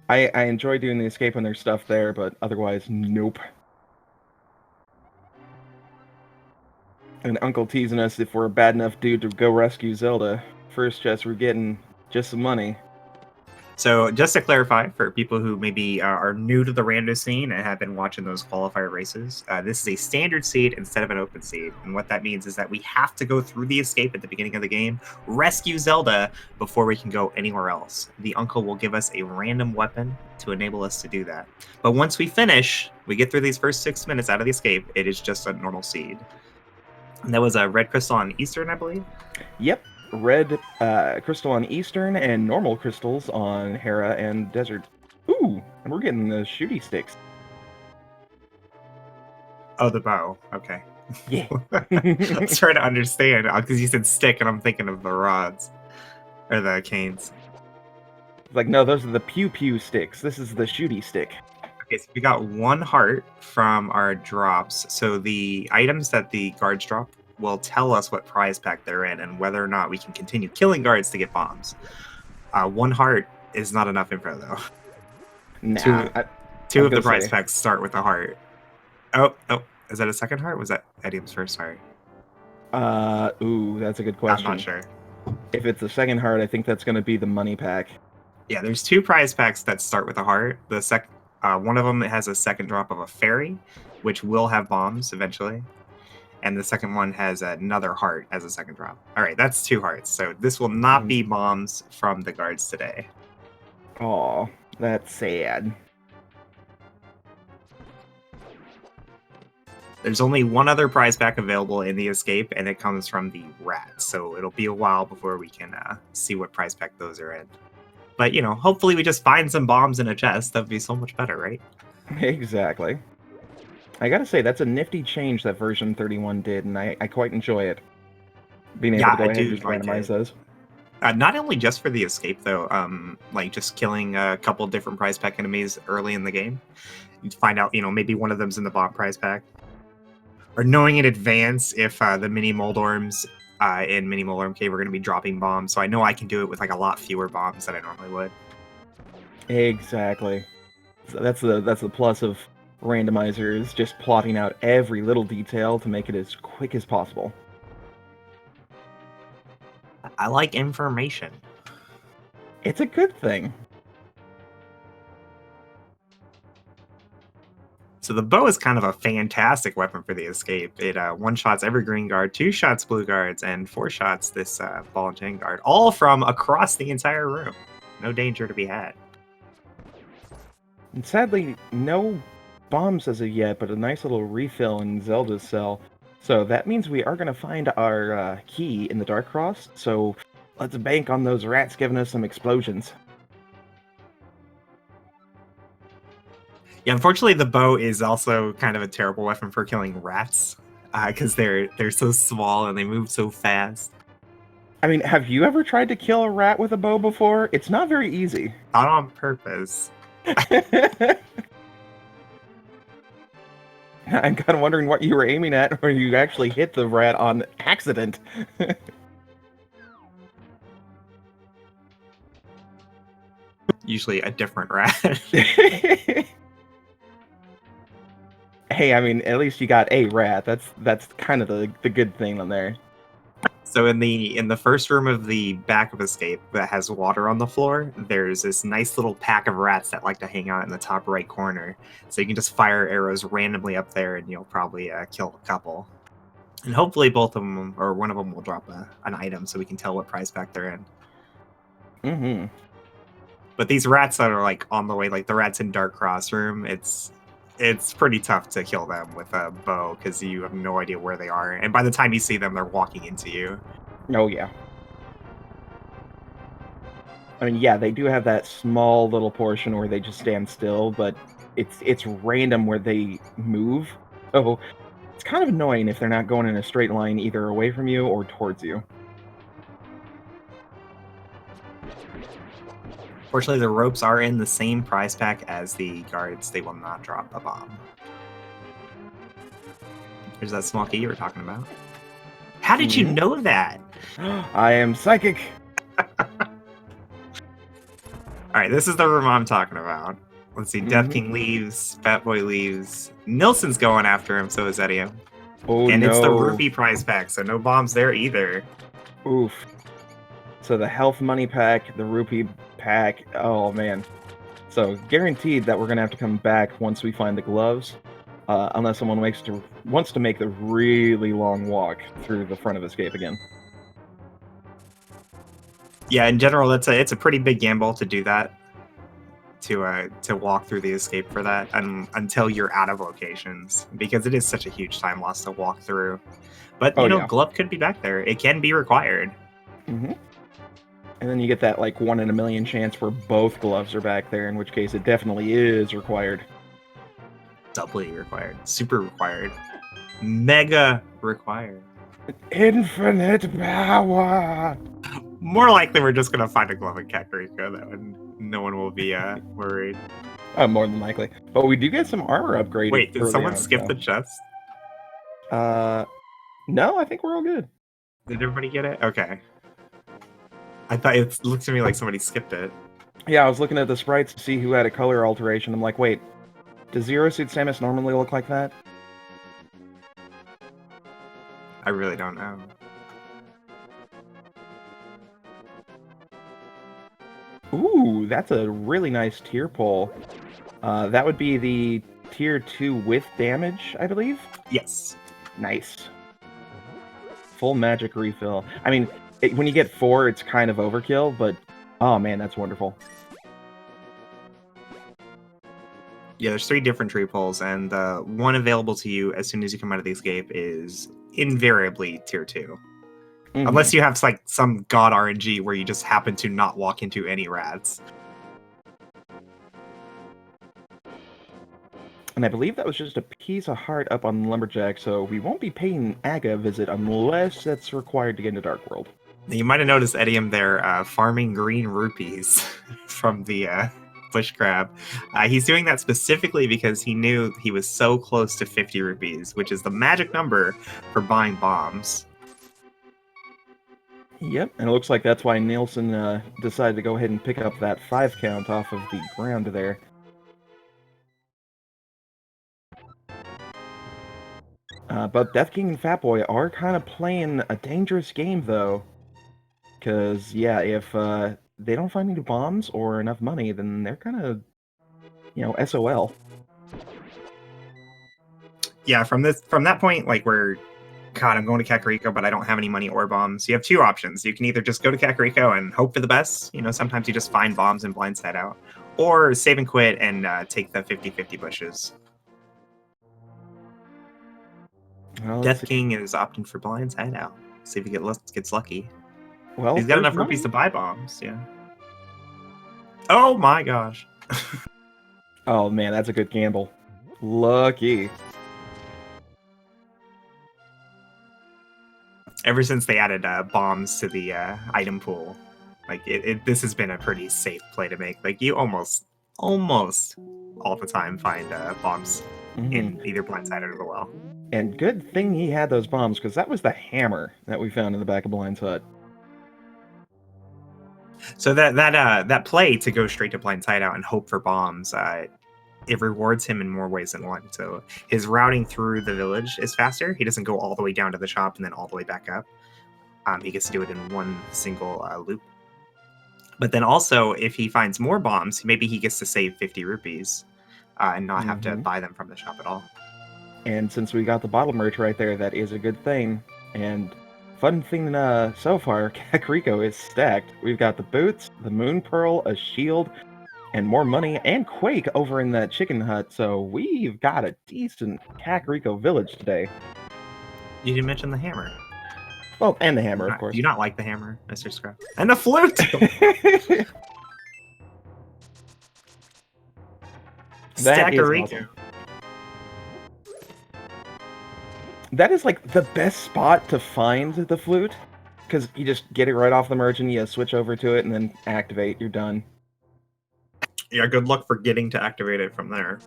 I enjoy doing the escape when there's stuff there, but otherwise, nope. And Uncle teasing us if we're a bad enough dude to go rescue Zelda. First chest, we're getting just some money. So just to clarify, for people who maybe are new to the rando scene and have been watching those qualifier races, this is a standard seed instead of an open seed. And what that means is that we have to go through the escape at the beginning of the game, rescue Zelda before we can go anywhere else. The uncle will give us a random weapon to enable us to do that. But once we finish, we get through these first 6 minutes out of the escape, it is just a normal seed. And that was a red crystal on Eastern, I believe? Yep. Red crystal on Eastern and normal crystals on Hera and Desert. Ooh, and we're getting the shooty sticks. Oh, the bow. Okay. Yeah. I was trying to understand because you said stick, and I'm thinking of the rods or the canes. Like, no, those are the pew pew sticks. This is the shooty stick. Okay, so we got 1 heart from our drops. So the items that the guards drop will tell us what prize pack they're in and whether or not we can continue killing guards to get bombs. 1 heart is not enough info, though. Nah, two of the prize packs start with a heart. Oh, is that a second heart? Was that Edium's first heart? Ooh, that's a good question. I'm not sure. If it's the second heart, I think that's going to be the money pack. Yeah, there's 2 prize packs that start with a heart. One of them has a second drop of a fairy, which will have bombs eventually. And the second one has another heart as a second drop. All right, that's 2 hearts. So this will not be bombs from the guards today. Aw, that's sad. There's only 1 other prize pack available in the escape, and it comes from the rats. So it'll be a while before we can see what prize pack those are in. But, hopefully we just find some bombs in a chest. That'd be so much better, right? Exactly. I gotta say, that's a nifty change that version 31 did, and I quite enjoy it. Being able to go ahead and just randomize those. Not only just for the escape, though, like just killing a couple different prize pack enemies early in the game. You find out, maybe one of them's in the bomb prize pack. Or knowing in advance if the mini Moldorms in Mini Moldorm Cave are going to be dropping bombs. So I know I can do it with like a lot fewer bombs than I normally would. Exactly. So that's the plus of randomizer, is just plotting out every little detail to make it as quick as possible. I like information. It's a good thing. So the bow is kind of a fantastic weapon for the escape. It 1-shots every green guard, 2-shots blue guards, and 4-shots this ball and chain guard, all from across the entire room. No danger to be had. And sadly, no bombs as of yet, but a nice little refill in Zelda's cell. So that means we are going to find our key in the Dark Cross, so let's bank on those rats giving us some explosions. Yeah, unfortunately, the bow is also kind of a terrible weapon for killing rats, because they're so small and they move so fast. I mean, have you ever tried to kill a rat with a bow before? It's not very easy. Not on purpose. I'm kind of wondering what you were aiming at when you actually hit the rat on accident. Usually a different rat. Hey, I mean, at least you got a rat. That's kind of the good thing on there. So in the first room of the back of escape that has water on the floor, there's this nice little pack of rats that like to hang out in the top right corner. So you can just fire arrows randomly up there, and you'll probably kill a couple. And hopefully both of them, or one of them, will drop an item so we can tell what prize pack they're in. Mm-hmm. But these rats that are like on the way, like the rats in Dark Cross room, it's pretty tough to kill them with a bow because you have no idea where they are. And by the time you see them, they're walking into you. Oh, yeah. I mean, yeah, they do have that small little portion where they just stand still, but it's random where they move. So it's kind of annoying if they're not going in a straight line either away from you or towards you. Fortunately, the ropes are in the same prize pack as the guards. They will not drop a bomb. There's that small key you were talking about. How did you know that? I am psychic. All right, this is the room I'm talking about. Let's see. Death King leaves. Fat Boy leaves. Nilsson's going after him. So is Eddie. Oh, and no. it's the rupee prize pack, so no bombs there either. Oof. So the health money pack, the rupee pack. Oh, man. So guaranteed that we're going to have to come back once we find the gloves. Unless someone wants to make the really long walk through the front of Escape again. Yeah, in general, it's a pretty big gamble to do that. To walk through the escape for that until you're out of locations, because it is such a huge time loss to walk through. But glove could be back there. It can be required. And then you get that like 1 in a million chance where both gloves are back there, in which case it definitely is required. Doubly required. Super required. Mega required. Infinite power! More likely we're just gonna find a glove in Kakariko, though, and no one will be worried. More than likely. But we do get some armor upgraded. Wait, did someone skip the chest? No, I think we're all good. Did everybody get it? Okay. I thought it looked to me like somebody skipped it. Yeah, I was looking at the sprites to see who had a color alteration. I'm like, wait, does Zero Suit Samus normally look like that? I really don't know. Ooh, that's a really nice tier pull. That would be the tier 2 with damage, I believe? Yes. Nice. Full magic refill. I mean, when you get 4, it's kind of overkill, but oh man, that's wonderful. Yeah, there's 3 different tree pulls, and one available to you as soon as you come out of the escape is invariably tier 2. Unless you have like some god RNG where you just happen to not walk into any rats. And I believe that was just a piece of heart up on Lumberjack, so we won't be paying Aga a visit unless that's required to get into Dark World. You might have noticed Edium there farming green rupees from the bush crab. He's doing that specifically because he knew he was so close to 50 rupees, which is the magic number for buying bombs. Yep, and it looks like that's why Nilsson decided to go ahead and pick up that 5 count off of the ground there. But Death King and Fat Boy are kind of playing a dangerous game, though. Because, yeah, if they don't find any bombs or enough money, then they're kind of, SOL. Yeah, from that point, like, God, I'm going to Kakariko, but I don't have any money or bombs. You have 2 options. You can either just go to Kakariko and hope for the best. Sometimes you just find bombs and blindside out. Or save and quit and take the 50-50 bushes. Well, Death King is opting for blindside out. See if he gets lucky. Well, he's got enough rupees to buy bombs, yeah. Oh my gosh. Oh man, that's a good gamble. Lucky. Ever since they added bombs to the item pool, like this has been a pretty safe play to make. Like you almost all the time find bombs in either blindside or the well. And good thing he had those bombs, because that was the hammer that we found in the back of Blind's hut. So that play to go straight to Blind's hideout and hope for bombs, it rewards him in more ways than one. So his routing through the village is faster. He doesn't go all the way down to the shop and then all the way back up. He gets to do it in one single loop. But then also, if he finds more bombs, maybe he gets to save 50 rupees and not have to buy them from the shop at all. And since we got the bottle merch right there, that is a good thing. And fun thing so far, Kakariko is stacked. We've got the boots, the moon pearl, a shield, and more money, and Quake over in that chicken hut. So we've got a decent Kakariko village today. You didn't mention the hammer. Well, and the hammer, of course. Do you not like the hammer, Mr. Scrap? And the flute! Stackariko. Awesome. That is like the best spot to find the flute, because you just get it right off the merchant, you switch over to it, and then activate. You're done. Yeah, good luck for getting to activate it from there.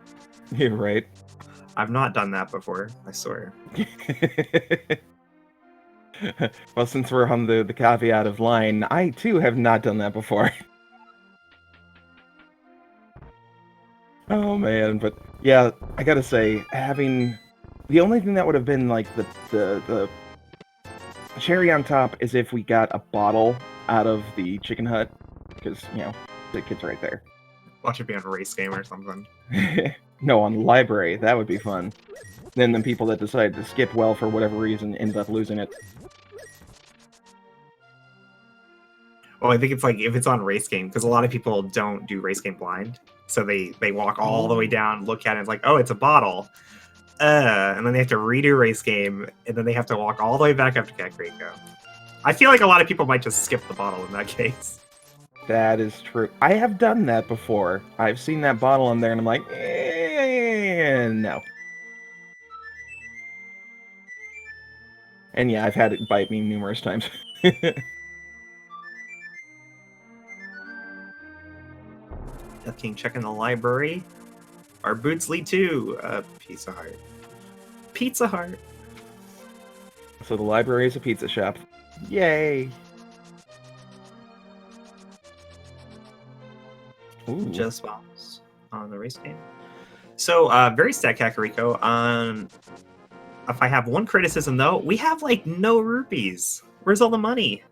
You're right. I've not done that before, I swear. Well, since we're on the caveat of line, I too have not done that before. Oh man, but yeah, I gotta say, having the only thing that would have been like the cherry on top is if we got a bottle out of the chicken hut, because the kid's right there. Watch it be on a race game or something. No, on the library, that would be fun. Then the people that decided to skip well for whatever reason ended up losing it. Well, I think it's like if it's on race game, because a lot of people don't do race game blind, so they walk all the way down, look at it, it's like, oh, it's a bottle, and then they have to redo race game, and then they have to walk all the way back up to Kakariko. I feel like a lot of people might just skip the bottle in that case. That is true. I have done that before. I've seen that bottle in there, and I'm like, no. And yeah, I've had it bite me numerous times. Death King checking the library. Our boots lead to Pizza Hut. Pizza Hut. So the library is a pizza shop. Yay! Ooh. Just bombs on the race game. So, very stat Kakariko. If I have one criticism, though, we have, like, no rupees. Where's all the money?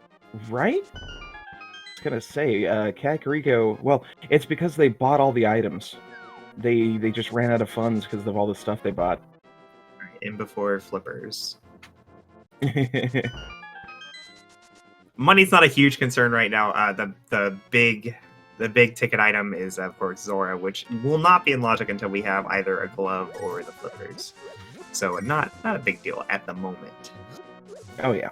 Right? I was gonna say, Kakariko... Well, it's because they bought all the items. They just ran out of funds because of all the stuff they bought. In before flippers. Money's not a huge concern right now. The big ticket item is, of course, Zora, which will not be in Logic until we have either a glove or the flippers. So not a big deal at the moment. Oh yeah.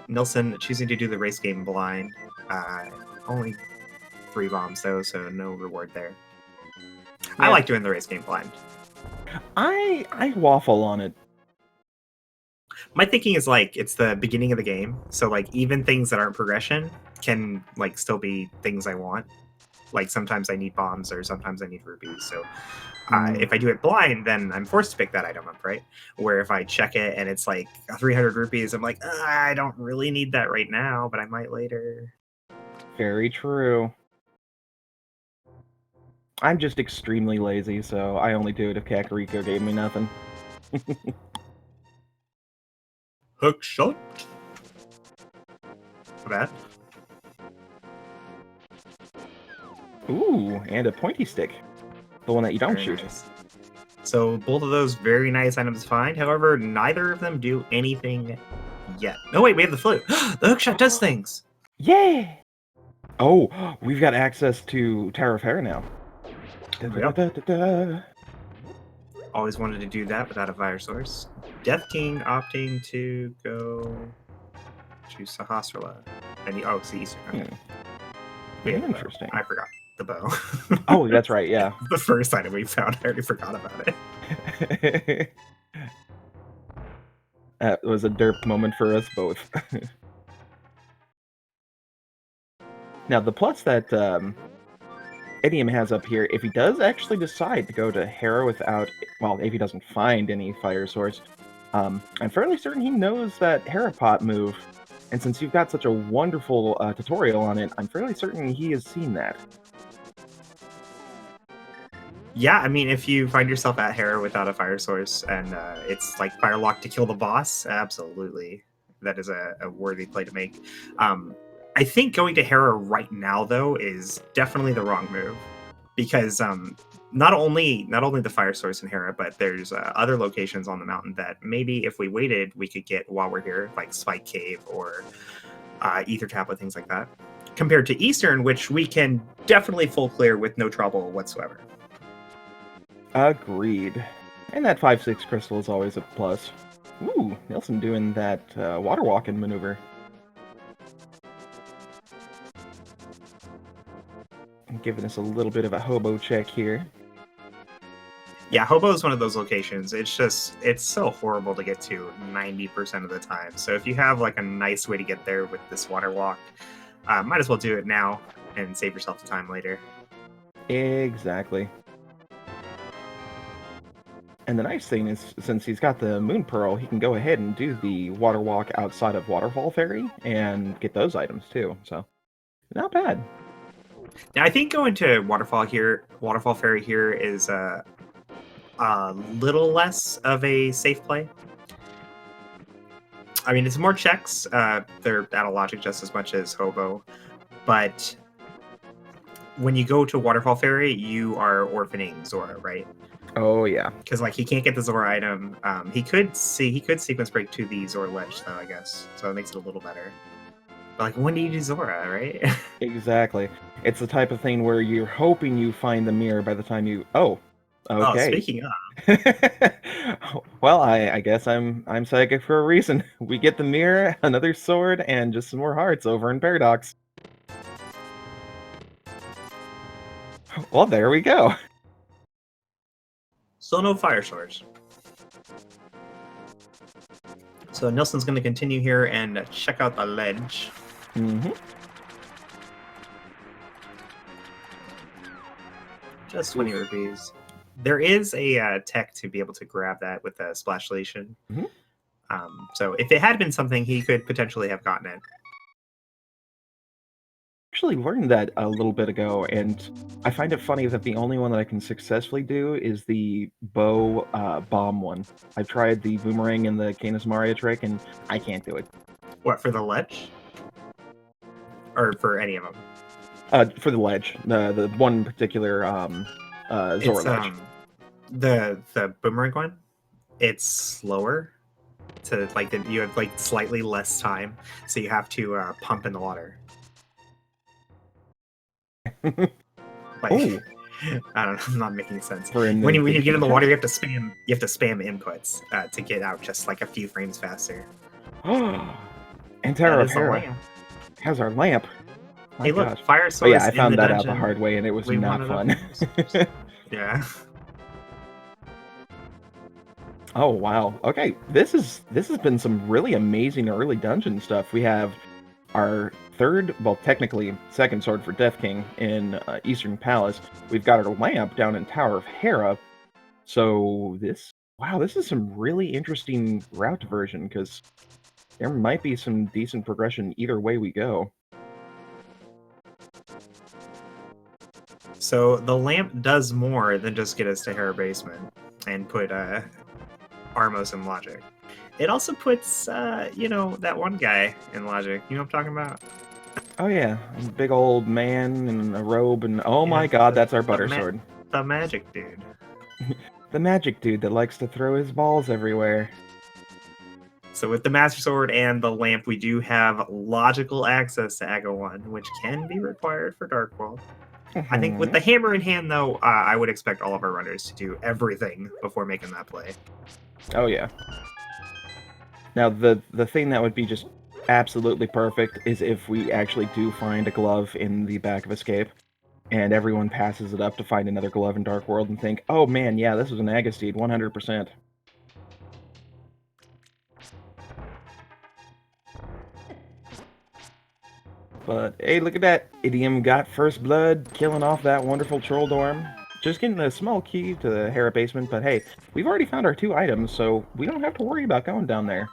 Nilsson choosing to do the race game blind. Only 3 bombs though, so no reward there. Yeah. I like doing the race game blind. I waffle on it. My thinking is like it's the beginning of the game, so like even things that aren't progression can like still be things I want. Like sometimes I need bombs or sometimes I need rupees. So if I do it blind, then I'm forced to pick that item up, right? Where if I check it and it's like 300 rupees, I'm like, I don't really need that right now, but I might later. Very true. I'm just extremely lazy, so I only do it if Kakariko gave me nothing. Hook shot. Bad. Ooh, and a pointy stick. The one that you don't Very shoot. Nice. So both of those very nice items to find. However, neither of them do anything yet. No, wait, we have the flute. The hookshot does things. Yeah! Oh, we've got access to Tower of Hera now. Yep. Always wanted to do that without a fire source. Death King opting to go to Sahasrara. And it's the Eastern. Interesting. I forgot the bow. Oh, that's right, yeah. The first item we found, I already forgot about it. That was a derp moment for us both. Now, the plus that Idiom has up here, if he does actually decide to go to Hera without... Well, if he doesn't find any fire source, I'm fairly certain he knows that Hera Pot move. And since you've got such a wonderful tutorial on it, I'm fairly certain he has seen that. Yeah, I mean, if you find yourself at Hera without a fire source and it's like fire lock to kill the boss, absolutely. That is a worthy play to make. I think going to Hera right now, though, is definitely the wrong move. Because not only the fire source in Hera, but there's other locations on the mountain that maybe if we waited, we could get while we're here, like Spike Cave or Ether Tablet, things like that. Compared to Eastern, which we can definitely full clear with no trouble whatsoever. Agreed. And that 5-6 crystal is always a plus. Ooh, Nelson doing that water walking maneuver. Giving us a little bit of a hobo check here. Yeah, Hobo is one of those locations. It's so horrible to get to 90% of the time. So if you have like a nice way to get there with this water walk, might as well do it now and save yourself the time later. Exactly. And the nice thing is, since he's got the Moon Pearl, he can go ahead and do the water walk outside of Waterfall Ferry and get those items too. So, not bad. Now I think going to Waterfall Ferry here is a little less of a safe play. I mean, it's more checks. They're out of logic just as much as Hobo, but when you go to Waterfall Ferry, you are orphaning Zora, right? Oh yeah. Because like he can't get the Zora item. He could sequence break to the Zora ledge though, I guess. So it makes it a little better. But like, when do you do Zora, right? Exactly. It's the type of thing where you're hoping you find the mirror by the time you. Oh, Oh, okay. speaking of, Well, I guess I'm psychic for a reason. We get the mirror, another sword, and just some more hearts over in Paradox. Well, there we go. still no fire swords. So Nilsson's going to continue here and check out the ledge. Mm-hmm. Just 20 rupees. There is a tech to be able to grab that with a splashulation. Mhm. So if it had been something, he could potentially have gotten it. Actually learned that a little bit ago, and I find it funny that the only one that I can successfully do is the bow bomb one. I've tried the boomerang and the Canis Maria trick, and I can't do it. What, for the ledge? Or for any of them? For the ledge, the one particular Zora It's ledge. the boomerang one. It's slower to like you have like slightly less time, so you have to pump in the water. Like, Oh, I don't know, I'm not making sense. for in When you the get in the cheat water, you have to spam inputs to get out just like a few frames faster. and That Terra is the Hera lamp. has our lamp. My Hey, look, gosh. fire But source. yeah, I in found the that out the dungeon. hard way, and it was We not wanted fun. Yeah. Oh wow. Okay, this has been some really amazing early dungeon stuff. We have our third, well, technically second sword for Death King in Eastern Palace. We've got our lamp down in Tower of Hera. So this is some really interesting route diversion because there might be some decent progression either way we go. So the lamp does more than just get us to Hera Basement and put Armos in logic. It also puts that one guy in logic. You know what I'm talking about? Oh yeah, a big old man in a robe, and oh my Yeah, god, that's our butter the sword. The magic dude. The magic dude that likes to throw his balls everywhere. So with the Master Sword and the lamp, we do have logical access to Aga 1, which can be required for Dark World. I think with the hammer in hand, though, I would expect all of our runners to do everything before making that play. Oh yeah. Now the thing that would be just absolutely perfect is if we actually do find a glove in the back of Escape, and everyone passes it up to find another glove in Dark World and think, oh man, yeah, this was an Agastede, 100%. But hey, look at that. Idiom got first blood, killing off that wonderful Troll Dorm. Just getting a small key to the Hera basement, but hey, we've already found our 2 items, so we don't have to worry about going down there.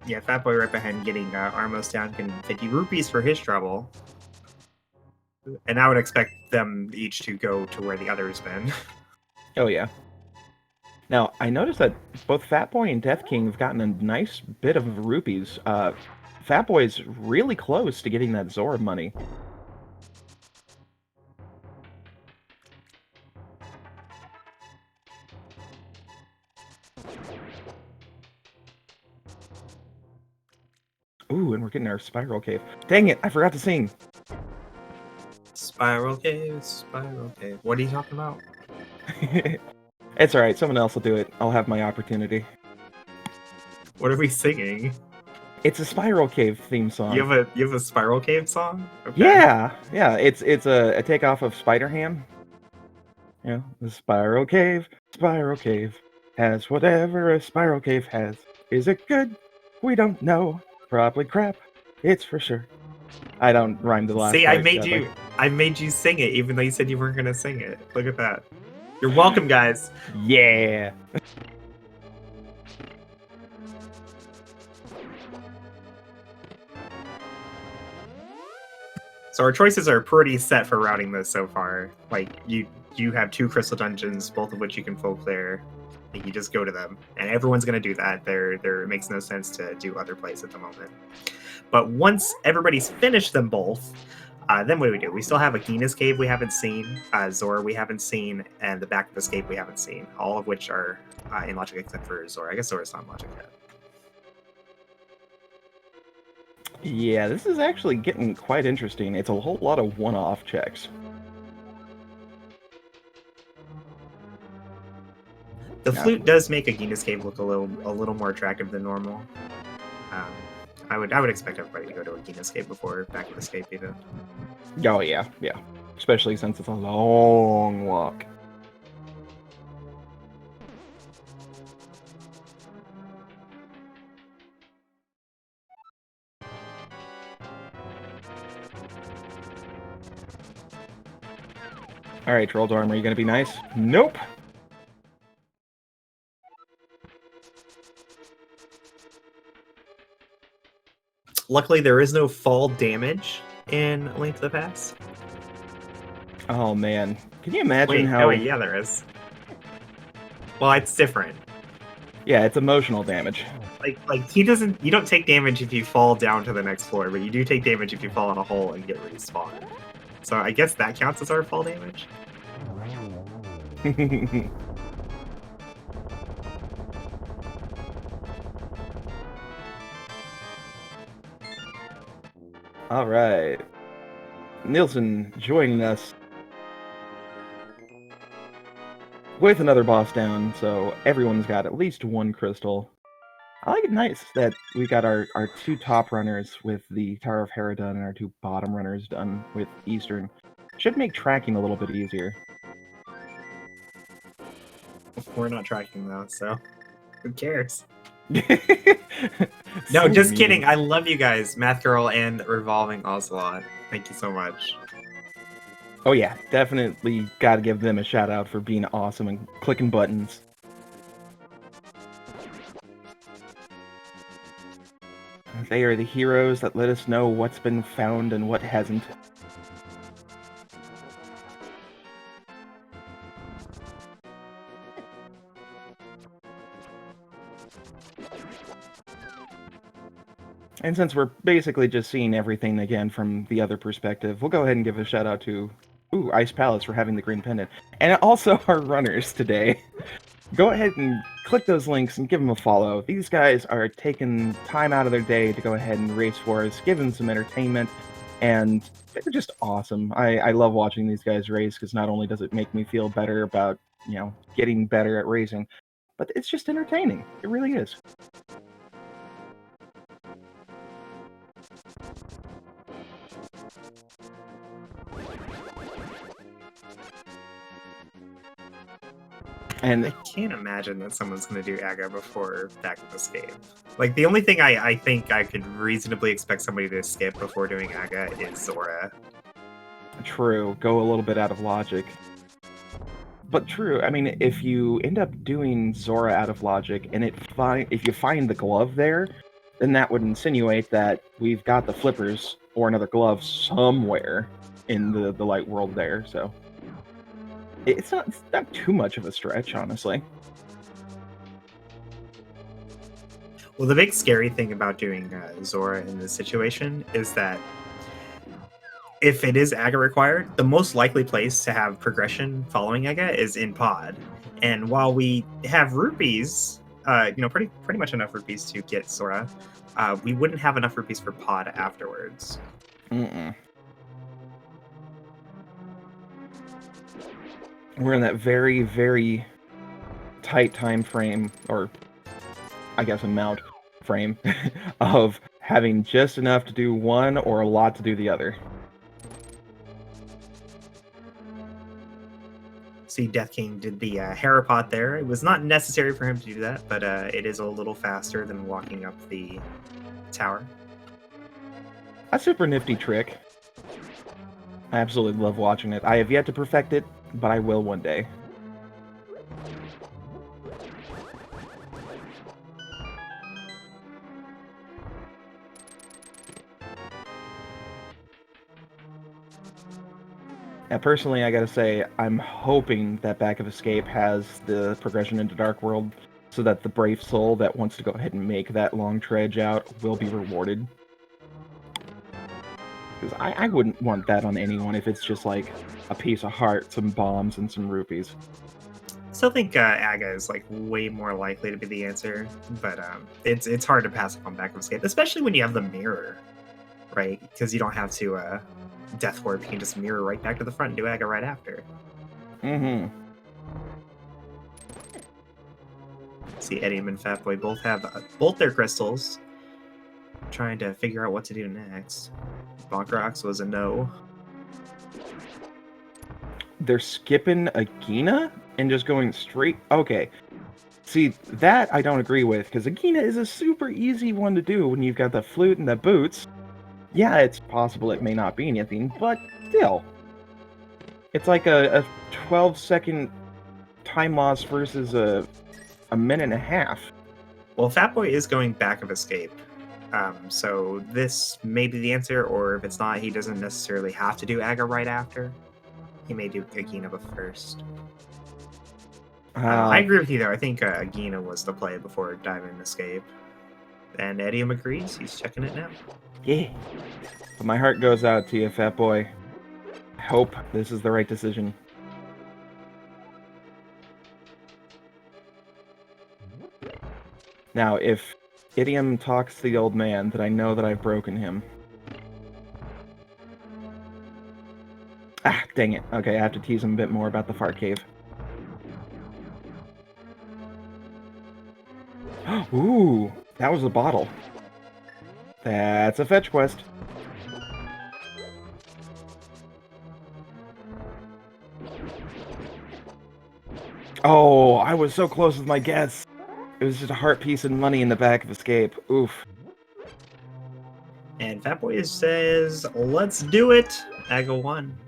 Yeah, Fat Boy right behind getting Armos down, getting 50 rupees for his trouble. And I would expect them each to go to where the others been. Oh yeah. Now, I noticed that both Fat Boy and Death King have gotten a nice bit of rupees. Fat Boy's really close to getting that Zora money. Ooh, and we're getting our Spiral Cave. Dang it, I forgot to sing! Spiral Cave, Spiral Cave. What are you talking about? It's alright, someone else will do it. I'll have my opportunity. What are we singing? It's a Spiral Cave theme song. You have a Spiral Cave song? Okay. Yeah, it's a takeoff of Spider-Ham. You know, the Spiral Cave has whatever a Spiral Cave has. Is it good? We don't know. Probably crap. It's for sure. I don't rhyme the last See, part, I made you sing it, even though you said you weren't gonna sing it. Look at that. You're welcome, guys. Yeah. So our choices are pretty set for routing this so far. Like you have 2 crystal dungeons, both of which you can full clear. Like, you just go to them, and everyone's gonna do that. It makes no sense to do other plays at the moment. But once everybody's finished them both, then what do? We still have a Gina's Cave we haven't seen, Zora we haven't seen, and the Back of Escape we haven't seen. All of which are in Logic except for Zora. I guess Zora's not in Logic yet. Yeah, this is actually getting quite interesting. It's a whole lot of one-off checks. The flute does make a Gina's Cave look a little more attractive than normal. I would expect everybody to go to a Gina's Cave before Back of Escape even. Oh yeah, yeah. Especially since it's a long walk. Alright, Troll Dorm, are you gonna be nice? Nope! Luckily, there is no fall damage in Link to the Past. Oh man, can you imagine how... wait, yeah, there is. Well, it's different. Yeah, it's emotional damage. Like he doesn't. You don't take damage if you fall down to the next floor, but you do take damage if you fall in a hole and get respawned. So I guess that counts as our fall damage. All right, Nielsen joining us with another boss down, so everyone's got at least 1 crystal. I like it nice that we got our 2 top runners with the Tower of Hera done and our 2 bottom runners done with Eastern. Should make tracking a little bit easier. We're not tracking though, so who cares? So No, just mean. kidding. I love you guys, Math Girl and Revolving Ocelot. Thank you so much. Oh yeah, definitely gotta give them a shout out for being awesome and clicking buttons. They are the heroes that let us know what's been found and what hasn't. And since we're basically just seeing everything again from the other perspective, we'll go ahead and give a shout out to Ice Palace for having the green pendant. And also our runners today. Go ahead and click those links and give them a follow. These guys are taking time out of their day to go ahead and race for us, give them some entertainment, and they're just awesome. I love watching these guys race because not only does it make me feel better about, getting better at racing, but it's just entertaining. It really is. And I can't imagine that someone's going to do Aga before Back of Escape. Like, the only thing I think I could reasonably expect somebody to skip before doing Aga is Zora. True, go a little bit out of logic. But true, I mean, if you end up doing Zora out of logic, and if you find the glove there, then that would insinuate that we've got the flippers or another glove somewhere in the light world there, so... It's not too much of a stretch, honestly. Well, the big scary thing about doing Zora in this situation is that if it is Aga required, the most likely place to have progression following Aga is in Pod. And while we have rupees, pretty much enough rupees to get Zora, we wouldn't have enough rupees for Pod afterwards. Mm-mm. We're in that very, very tight time frame, or I guess amount frame, of having just enough to do one or a lot to do the other. See, Death King did the Hera pot there. It was not necessary for him to do that, but it is a little faster than walking up the tower. A super nifty trick. I absolutely love watching it. I have yet to perfect it, but I will one day. Personally, I gotta say, I'm hoping that Back of Escape has the progression into Dark World so that the brave soul that wants to go ahead and make that long trudge out will be rewarded. Because I wouldn't want that on anyone if it's just like a piece of heart, some bombs, and some rupees. Still think Aga is like way more likely to be the answer, but it's hard to pass up on Back of Escape, especially when you have the mirror, right? Because you don't have to death warp; you can just mirror right back to the front and do Aga right after. Mm-hmm. See, Edium and Fatboy both have both their crystals. Trying to figure out what to do next. Bonkarox was a no. They're skipping Agina and just going straight. Okay. See, that I don't agree with, because Agina is a super easy one to do when you've got the flute and the boots. Yeah, it's possible it may not be anything, but still. It's like a 12-second time loss versus a minute and a half. Well, Fatboy is going Back of Escape. So this may be the answer, or if it's not, he doesn't necessarily have to do Aga right after. He may do Agina first. I agree with you, though. I think Agina was the play before Diamond Escape. And Edium agrees. He's checking it now. Yeah. But my heart goes out to you, Fatboy. I hope this is the right decision. Now, if Idiom talks to the old man, then I know that I've broken him. Ah, dang it. Okay, I have to tease him a bit more about the fart cave. Ooh, that was a bottle. That's a fetch quest. Oh, I was so close with my guess. It was just a heart piece and money in the Back of Escape. Oof. And Fatboy says, let's do it. Aga 1.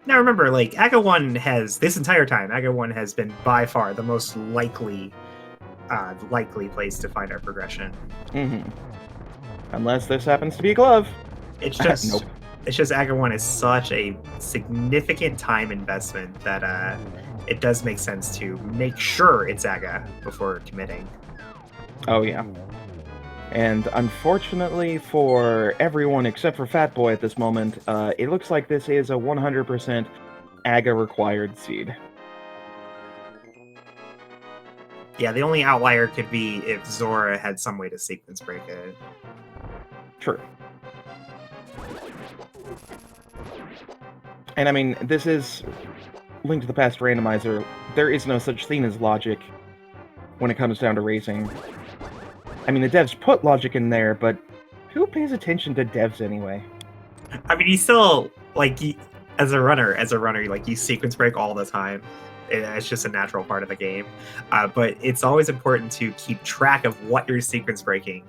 Now remember, like, Aga 1 has, this entire time, Aga 1 has been by far the most likely place to find our progression. Mm-hmm. Unless this happens to be a glove. It's just, nope. It's just Aga 1 is such a significant time investment that it does make sense to make sure it's Aga before committing. Oh, yeah. And unfortunately for everyone except for Fatboy at this moment, it looks like this is a 100% Aga required seed. Yeah, the only outlier could be if Zora had some way to sequence break it. True. And I mean, this is Link to the Past Randomizer. There is no such thing as logic when it comes down to racing. I mean, the devs put logic in there, but who pays attention to devs anyway? I mean, you still, like, as a runner, like, you sequence break all the time. It's just a natural part of the game. But it's always important to keep track of what you're sequence breaking.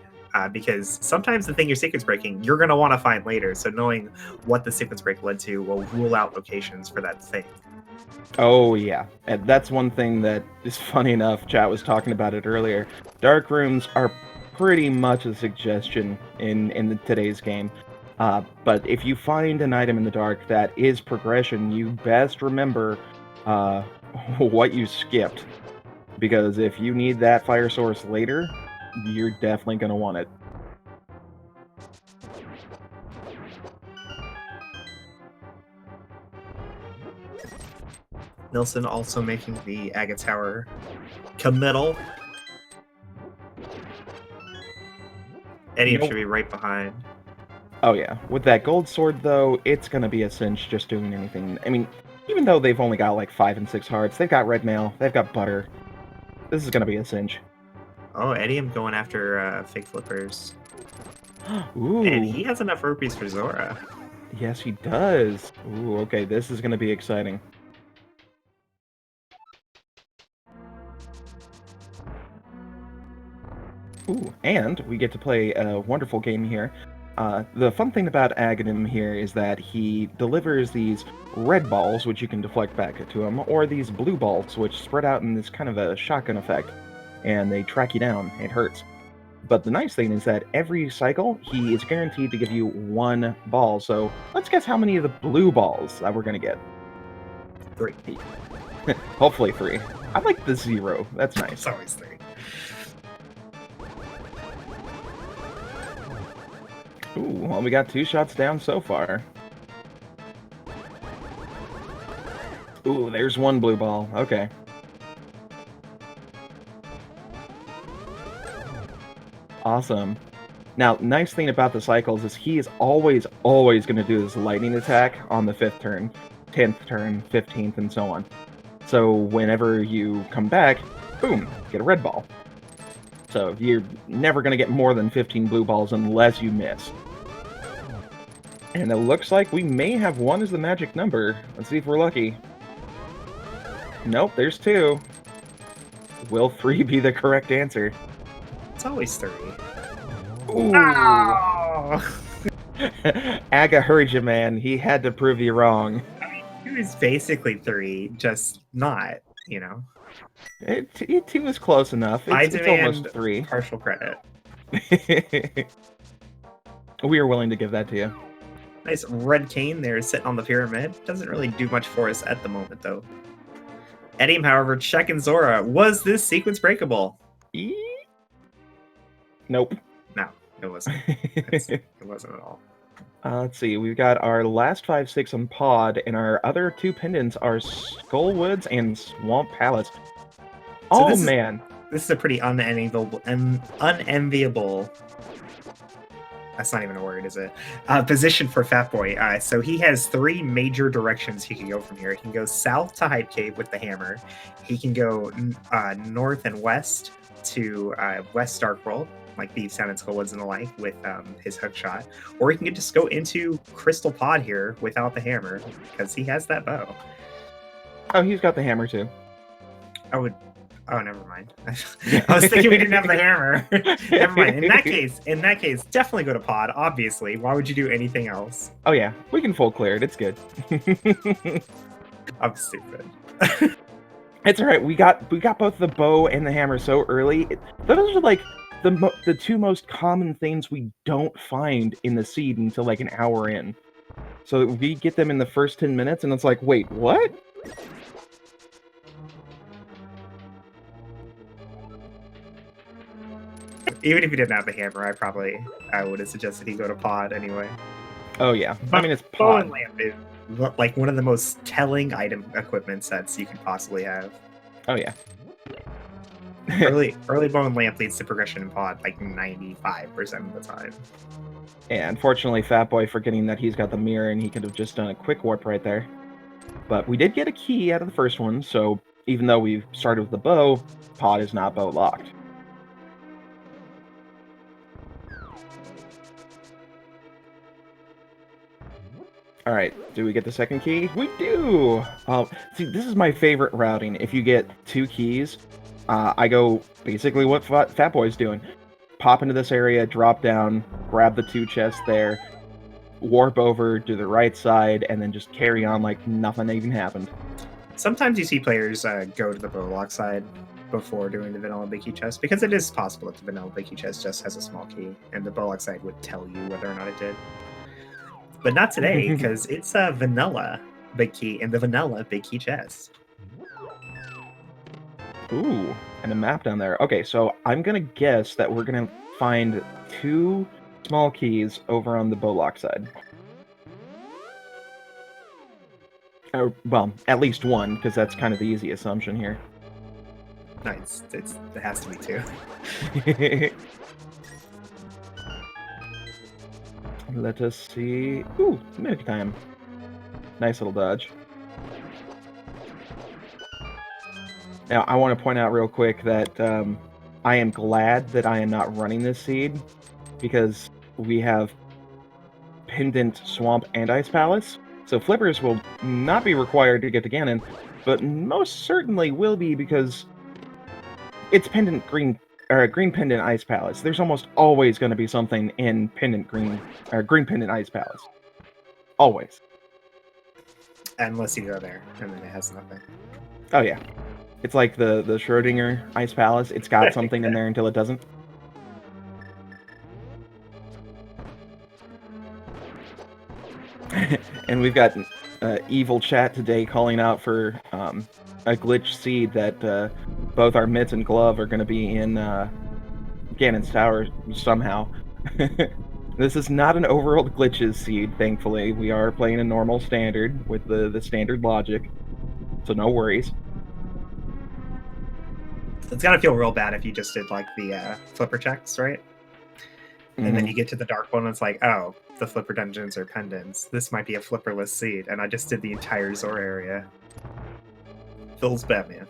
Because sometimes the thing you're sequence breaking, you're going to want to find later. So knowing what the sequence break led to will rule out locations for that thing. Oh, yeah. And that's one thing that is funny enough. Chat was talking about it earlier. Dark rooms are pretty much a suggestion in today's game. But if you find an item in the dark that is progression, you best remember what you skipped. Because if you need that fire source later, you're definitely going to want it. Nilsson also making the Aga Tower committal. Edium should be right behind. Oh yeah. With that gold sword, though, it's going to be a cinch just doing anything. I mean, even though they've only got like 5 and 6 hearts, they've got red mail, they've got butter. This is going to be a cinch. Oh, Edium going after fake flippers. Ooh. And he has enough rupees for Zora. Yes, he does. Ooh, okay, this is going to be exciting. Ooh, and we get to play a wonderful game here. The fun thing about Aghanim here is that he delivers these red balls, which you can deflect back to him, or these blue balls, which spread out in this kind of a shotgun effect, and they track you down. It hurts. But the nice thing is that every cycle, he is guaranteed to give you 1 ball. So let's guess how many of the blue balls that we're going to get. 3. Hopefully 3. I like the 0. That's nice. It's always 3. Ooh, well, we got 2 shots down so far. Ooh, there's 1 blue ball. Okay. Awesome. Now, nice thing about the cycles is he is always going to do this lightning attack on the 5th turn, 10th turn, 15th, and so on. So whenever you come back, boom, get a red ball. So you're never going to get more than 15 blue balls unless you miss. And it looks like we may have 1 as the magic number. Let's see if we're lucky. Nope, there's 2. Will 3 be the correct answer? It's always 3. Ooh. Oh! Aga heard you, man. He had to prove you wrong. It was basically 3, just not, you know. It was close enough. It's almost 3. Partial credit. We are willing to give that to you. Nice red cane there sitting on the pyramid. Doesn't really do much for us at the moment, though. Eddie, however, check and Zora. Was this sequence breakable? Nope. No, it wasn't. It wasn't at all. Let's see. We've got our last 5, 6 on Pod, and our other 2 pendants are Skullwoods and Swamp Palace. So man. This is a pretty unenviable. That's not even a word, is it? Position for Fat Boy. So he has 3 major directions he can go from here. He can go south to Hype Cave with the hammer. He can go north and west to West Dark World, like Thieves Town and Skullwoods and the like, with his hook shot. Or he can just go into Crystal Pod here without the hammer, because he has that bow. Oh, he's got the hammer too. Oh, never mind. I was thinking we didn't have the hammer. Never mind. In that case, definitely go to Pod, obviously. Why would you do anything else? Oh yeah, we can full clear it. It's good. I'm stupid. It's all right. We got both the bow and the hammer so early. Those are like the 2 most common things we don't find in the seed until like an hour in. So we get them in the first 10 minutes, and it's like, wait, what? Even if you didn't have the hammer, I would have suggested he go to Pod anyway. Oh yeah, but I mean it's Pod. Bow and lamp is like one of the most telling item equipment sets you could possibly have. Oh yeah. early bow and lamp leads to progression in Pod like 95% of the time. Yeah, unfortunately, Fat Boy forgetting that he's got the mirror and he could have just done a quick warp right there. But we did get a key out of the first one, so even though we started with the bow, Pod is not bow locked. All right, do we get the second key? We do! See, this is my favorite routing. If you get 2 keys, I go basically what Fat Boy's doing. Pop into this area, drop down, grab the 2 chests there, warp over to the right side, and then just carry on like nothing even happened. Sometimes you see players go to the Bowlock side before doing the vanilla big key chest, because it is possible that the vanilla big key chest just has a small key, and the Bowlock side would tell you whether or not it did. But not today, because it's a vanilla big key and the vanilla big key chest. Ooh, and a map down there. Okay, so I'm gonna guess that we're gonna find 2 small keys over on the Bowlock side. Well, at least 1, because that's kind of the easy assumption here. No, it has to be 2. Let us see. Ooh, mimic time. Nice little dodge. Now, I want to point out real quick that I am glad that I am not running this seed, because we have Pendant, Swamp, and Ice Palace. So flippers will not be required to get to Ganon, but most certainly will be because it's Pendant Green, or Green Pendant Ice Palace. There's almost always going to be something in Pendant Green, or Green Pendant Ice Palace. Always. Unless you go there, and then it has nothing. Oh yeah. It's like the Schrodinger Ice Palace. It's got something in there until it doesn't. And we've got evil chat today calling out for a glitch seed that both our Mitts and Glove are going to be in Ganon's Tower somehow. This is not an overworld glitches seed, thankfully. We are playing a normal standard with the standard logic, so no worries. It's gotta feel real bad if you just did like the flipper checks, right? And then you get to the dark one, and it's like, oh, the flipper dungeons are pendants. This might be a flipperless seed, and I just did the entire Zor area. Phil's Batman.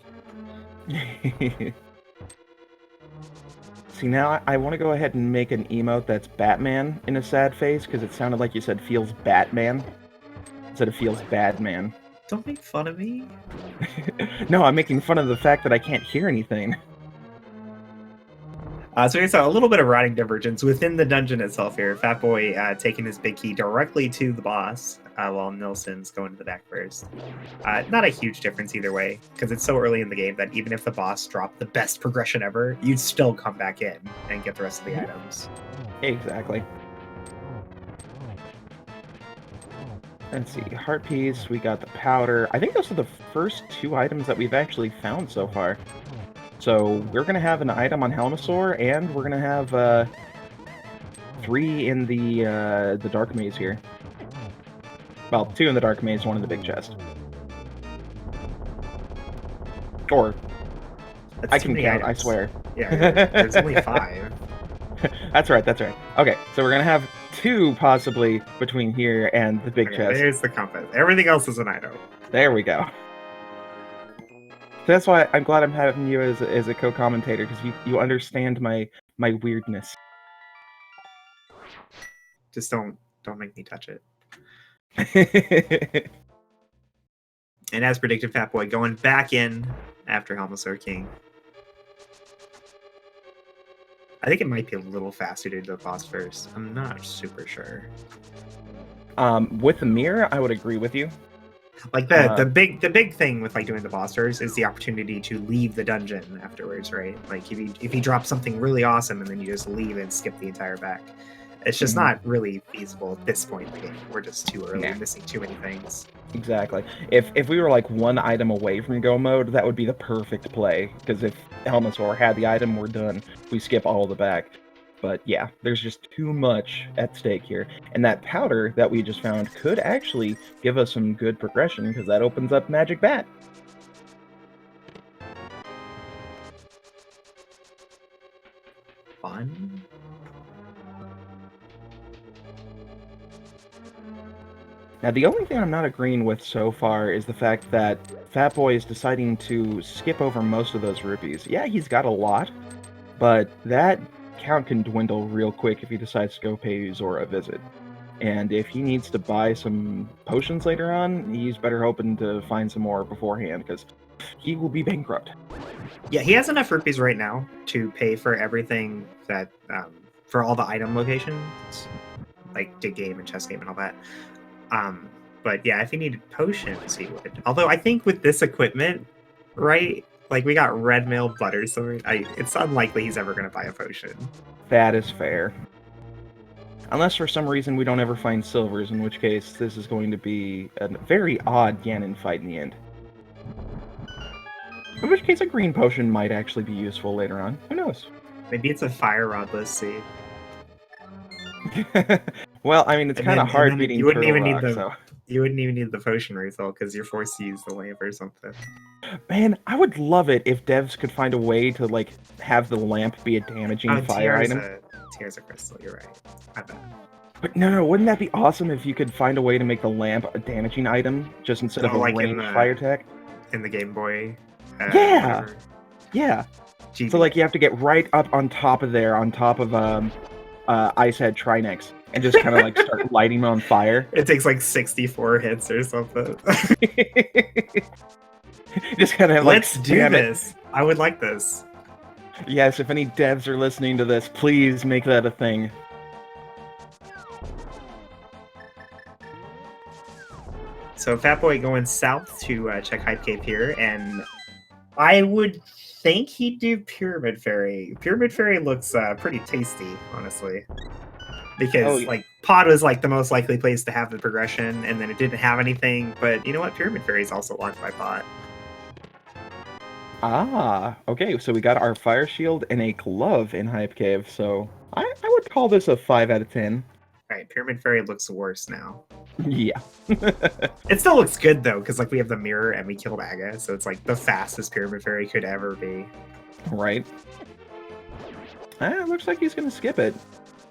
See, now I want to go ahead and make an emote that's Batman in a sad face, because it sounded like you said feels Batman instead of feels Badman. Don't make fun of me. No, I'm making fun of the fact that I can't hear anything. So we saw a little bit of writing divergence within the dungeon itself here. Fatboy taking his big key directly to the boss, while Nilsson's going to the back first. Not a huge difference either way, because it's so early in the game that even if the boss dropped the best progression ever, you'd still come back in and get the rest of the items. Exactly. Let's see, heart piece, we got the powder. I think those are the first 2 items that we've actually found so far. So we're going to have an item on Helmasaur, and we're going to have 3 in the Dark Maze here. Well, 2 in the Dark Maze, 1 in the big chest. Or, That's I can count, items. I swear. Yeah, there's only 5. That's right, that's right. Okay, so we're going to have 2 possibly between here and the big chest. There's the compass. Everything else is an item. There we go. So that's why I'm glad I'm having you as a co-commentator, because you understand my weirdness. Just don't make me touch it. And as predicted, Fatboy going back in after Helmasaur King. I think it might be a little faster to do the boss first. I'm not super sure. With the mirror, I would agree with you. Like the big thing with like doing the boss first is the opportunity to leave the dungeon afterwards, right? Like if you drop something really awesome and then you just leave and skip the entire back, it's just not really feasible at this point in the game. We're just too early, missing too many things. Exactly. If we were like 1 item away from go mode, that would be the perfect play. Because if Helmasaur had the item, we're done. We skip all the back. But yeah, there's just too much at stake here. And that powder that we just found could actually give us some good progression, because that opens up Magic Bat. Fun. Now, the only thing I'm not agreeing with so far is the fact that Fatboy is deciding to skip over most of those rupees. Yeah, he's got a lot, but that count can dwindle real quick if he decides to go pay Zora a visit. And if he needs to buy some potions later on, he's better hoping to find some more beforehand, because he will be bankrupt. Yeah, he has enough rupees right now to pay for everything that, for all the item locations, like Dig Game and Chess Game and all that. But yeah, if he needed potions, he would. Although I think with this equipment, right, like we got Red Mail Butter Sword, it's unlikely he's ever going to buy a potion. That is fair. Unless for some reason we don't ever find silvers, in which case this is going to be a very odd Ganon fight in the end. In which case a green potion might actually be useful later on. Who knows? Maybe it's a Fire Rodless seed. Well, I mean, it's kind of hard beating you wouldn't Turtle even Rock, need the so. You wouldn't even need the potion refill because you're forced to use the lamp or something. Man, I would love it if devs could find a way to like have the lamp be a damaging fire item. Tears of Crystal, you're right. I bet. But no, wouldn't that be awesome if you could find a way to make the lamp a damaging item just instead of a like ranged fire attack? In the Game Boy. Yeah. Whatever. Yeah. GB. So like you have to get right up on top of there, on top of Icehead Trinex, and just kind of like start lighting them on fire. It takes like 64 hits or something. Just kind of like, let's do this. I would like this. Yes, if any devs are listening to this, please make that a thing. So Fatboy going south to check Hype Cape here, and I would think he'd do Pyramid Fairy. Pyramid Fairy looks pretty tasty, honestly. because yeah. like Pod was like the most likely place to have the progression, and then it didn't have anything. But you know what? Pyramid Fairy is also locked by Pod. Ah, okay, so we got our fire shield and a glove in Hype Cave, so I would call this a 5 out of 10. All right, Pyramid Fairy looks worse now. Yeah. It still looks good though, because like we have the mirror and we killed Aga, so it's like the fastest Pyramid Fairy could ever be. Right. Looks like he's gonna skip it.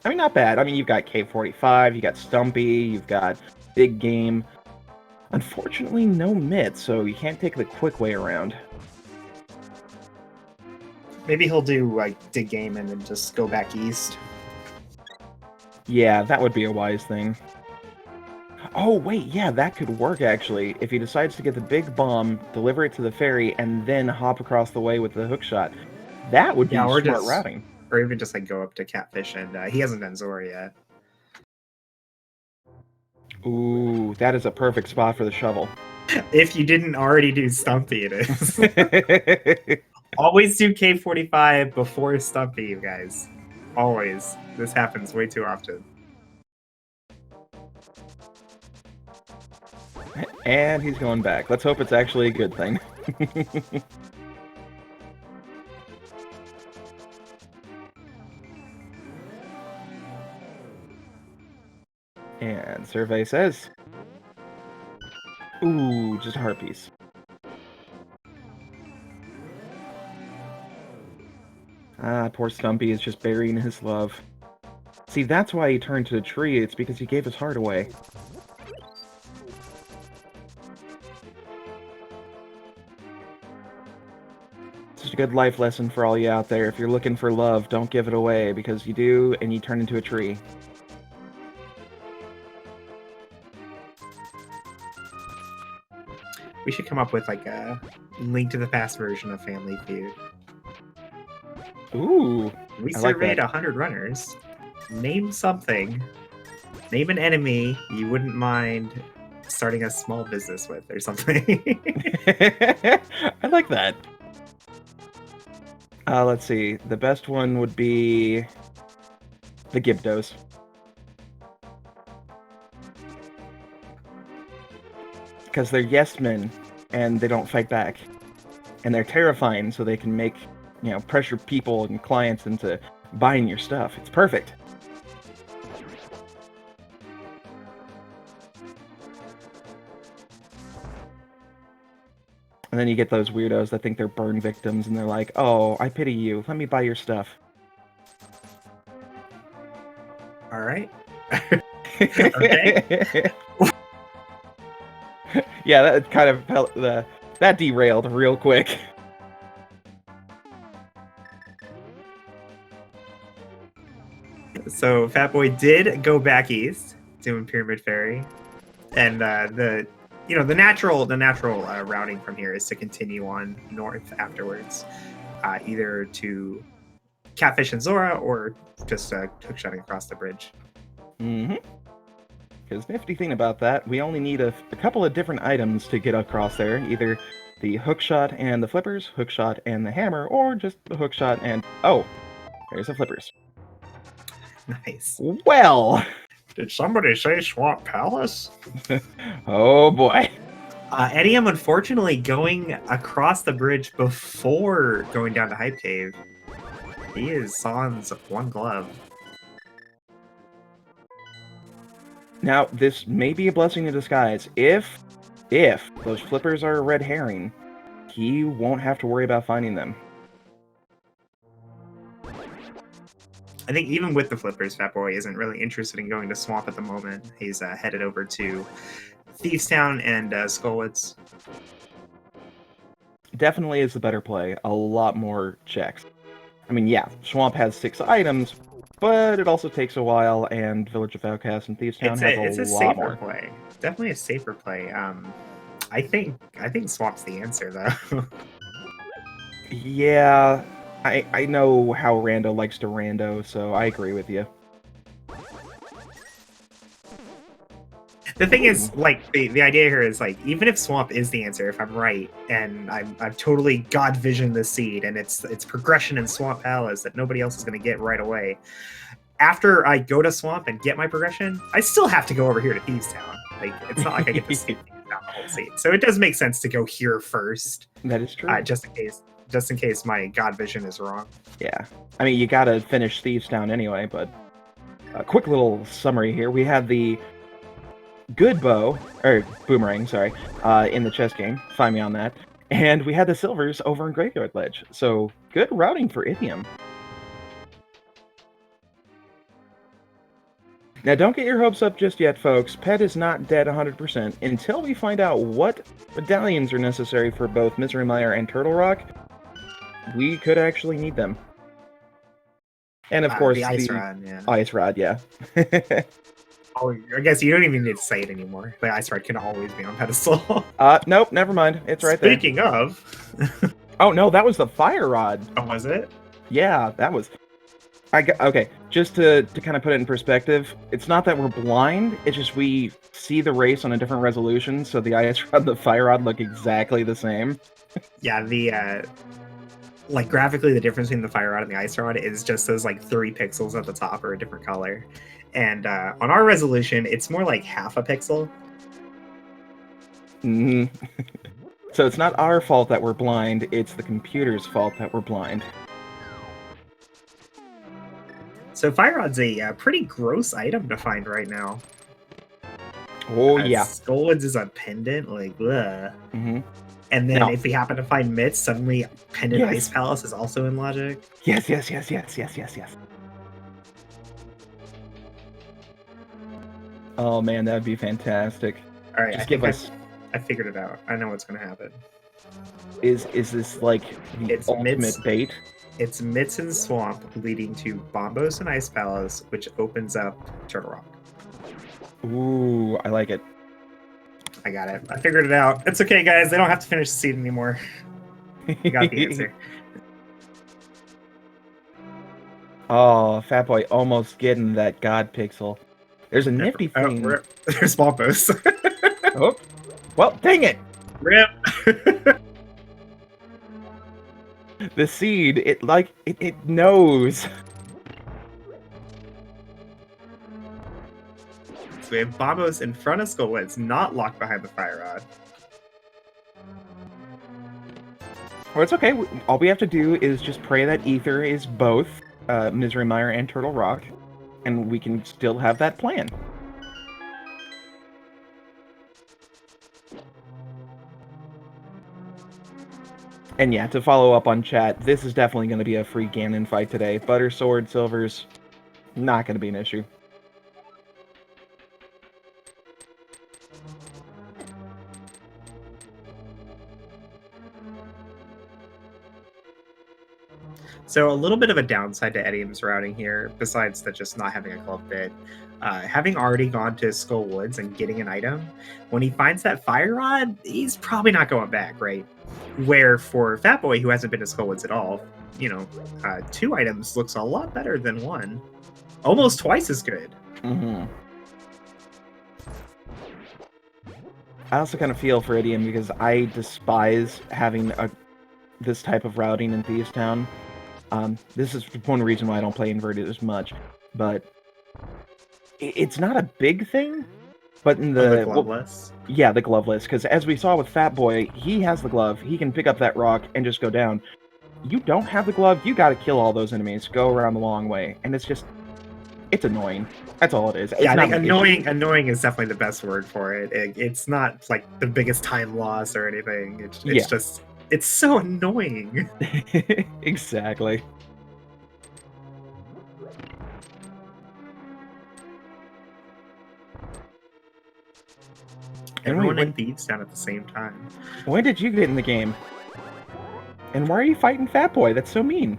I mean, not bad. I mean, you've got K45, you got Stumpy, you've got Big Game. Unfortunately, no Mitt, so you can't take the quick way around. Maybe he'll do like dig game and then just go back east. Yeah, that would be a wise thing. Oh, wait, yeah, that could work, actually. If he decides to get the big bomb, deliver it to the ferry, and then hop across the way with the hook shot. That would be smart routing. Or even just like go up to Catfish, and he hasn't done Zora yet. Ooh, that is a perfect spot for the shovel. If you didn't already do Stumpy, it is. Always do K45 before Stumpy, you guys. Always. This happens way too often. And he's going back. Let's hope it's actually a good thing. And survey says... Ooh, just a heart piece. Ah, poor Stumpy is just burying his love. See, that's why he turned to the tree. It's because he gave his heart away. It's just a good life lesson for all you out there. If you're looking for love, don't give it away, because you do, and you turn into a tree. We should come up with like a Link to the Past version of Family Feud. Ooh, We I like surveyed that. 100 runners. Name something. Name an enemy you wouldn't mind starting a small business with or something. I like that. Let's see. The best one would be the Gibdos. Because they're yes men, and they don't fight back. And they're terrifying, so they can make, pressure people and clients into buying your stuff. It's perfect. And then you get those weirdos that think they're burn victims, and they're like, oh, I pity you. Let me buy your stuff. All right. Okay. Yeah, that kind of felt that derailed real quick. So Fatboy did go back east, doing Pyramid Fairy, and the natural routing from here is to continue on north afterwards, either to Catfish and Zora or just hookshotting across the bridge. Mm-hmm. Because nifty thing about that, we only need a couple of different items to get across there. Either the hookshot and the flippers, hookshot and the hammer, or just the hookshot and... Oh, there's the flippers. Nice. Well! Did somebody say Swamp Palace? Oh boy. Eddie, unfortunately going across the bridge before going down to Hype Cave. He is sans one glove. Now, this may be a blessing in disguise. If those flippers are a red herring, he won't have to worry about finding them. I think even with the flippers, Fatboy isn't really interested in going to Swamp at the moment. He's headed over to Thievestown and Skullwoods. Definitely is the better play. A lot more checks. I mean, yeah, Swamp has 6 items, but it also takes a while, and Village of Outcasts and Thievestown has a lot more. Play. Definitely a safer play. I think Swamp's the answer though. Yeah, I know how Rando likes to rando, so I agree with you. The thing is, like, the idea here is, like, even if Swamp is the answer, if I'm right, and I've totally God visioned the seed, and it's progression in Swamp Palace that nobody else is going to get right away, after I go to Swamp and get my progression, I still have to go over here to Thieves Town. Like, it's not like I get to skip Thieves Town the whole scene. So it does make sense to go here first. That is true. Just in case my God vision is wrong. Yeah. I mean, you gotta finish Thieves Town anyway, but a quick little summary here. We have the good bow, or boomerang, sorry, in the chess game. Find me on that. And we had the silvers over in Graveyard Ledge. So good routing for Idiom. Now, don't get your hopes up just yet, folks. Pet is not dead 100%. Until we find out what medallions are necessary for both Misery Mire and Turtle Rock, we could actually need them. And of course, the Ice Rod, yeah. Ice Rod, yeah. Oh, I guess you don't even need to say it anymore. The Ice Rod can always be on pedestal. Nope, never mind. It's right there. Speaking of... Oh, no, that was the Fire Rod. Oh, was it? Yeah, that was... Okay, just to kind of put it in perspective, it's not that we're blind, it's just we see the race on a different resolution, so the Ice Rod and the Fire Rod look exactly the same. Yeah, the, like, graphically, the difference between the Fire Rod and the Ice Rod is just those, like, 3 pixels at the top are a different color. And on our resolution, it's more like half a pixel. Mm-hmm. So it's not our fault that we're blind, it's the computer's fault that we're blind. So Fire Rod's a pretty gross item to find right now. Oh, yeah. Skullwoods is a pendant, like, ugh. Mm-hmm. And then if we happen to find Mitts, suddenly Pendant Yes. Ice Palace is also in Logic. Yes. Oh man, that would be fantastic. All right, Just give us... I figured it out. I know what's going to happen. Is this like the It's ultimate Mitts. bait? It's Mitts and Swamp leading to Bombos and Ice Palace, which opens up Turtle Rock. Ooh, I like it. I got it. I figured it out. It's okay, guys. They don't have to finish the seed anymore. You got the answer. Oh, Fat Boy almost getting that God Pixel. There's a nifty thing. There's Bombos. Oh, well, dang it! Rip. The seed, it knows. So we have Bombos in front of Skullwoods, not locked behind the Fire Rod. Well, it's okay. All we have to do is just pray that Ether is both Misery Mire and Turtle Rock, and we can still have that plan. And yeah, to follow up on chat, this is definitely going to be a free Ganon fight today. Butter Sword, Silvers, not going to be an issue. So a little bit of a downside to Idiom's routing here, besides that just not having a glove bit, having already gone to Skull Woods and getting an item, when he finds that Fire Rod, he's probably not going back, right? Where for Fat Boy, who hasn't been to Skull Woods at all, 2 items looks a lot better than 1. Almost twice as good. Mm-hmm. I also kind of feel for Idiom because I despise having this type of routing in Thieves Town. This is one reason why I don't play Inverted as much, but it's not a big thing. But in the gloveless? Yeah, the gloveless, because as we saw with Fat Boy, he has the glove, he can pick up that rock and just go down. You don't have the glove, you gotta kill all those enemies, go around the long way, and it's annoying. That's all it is. Yeah, I think annoying is definitely the best word for it. It's not like the biggest time loss or anything. It's just, it's so annoying. Exactly. Everyone in Thieves Town at the same time. When did you get in the game? And why are you fighting Fat Boy? That's so mean.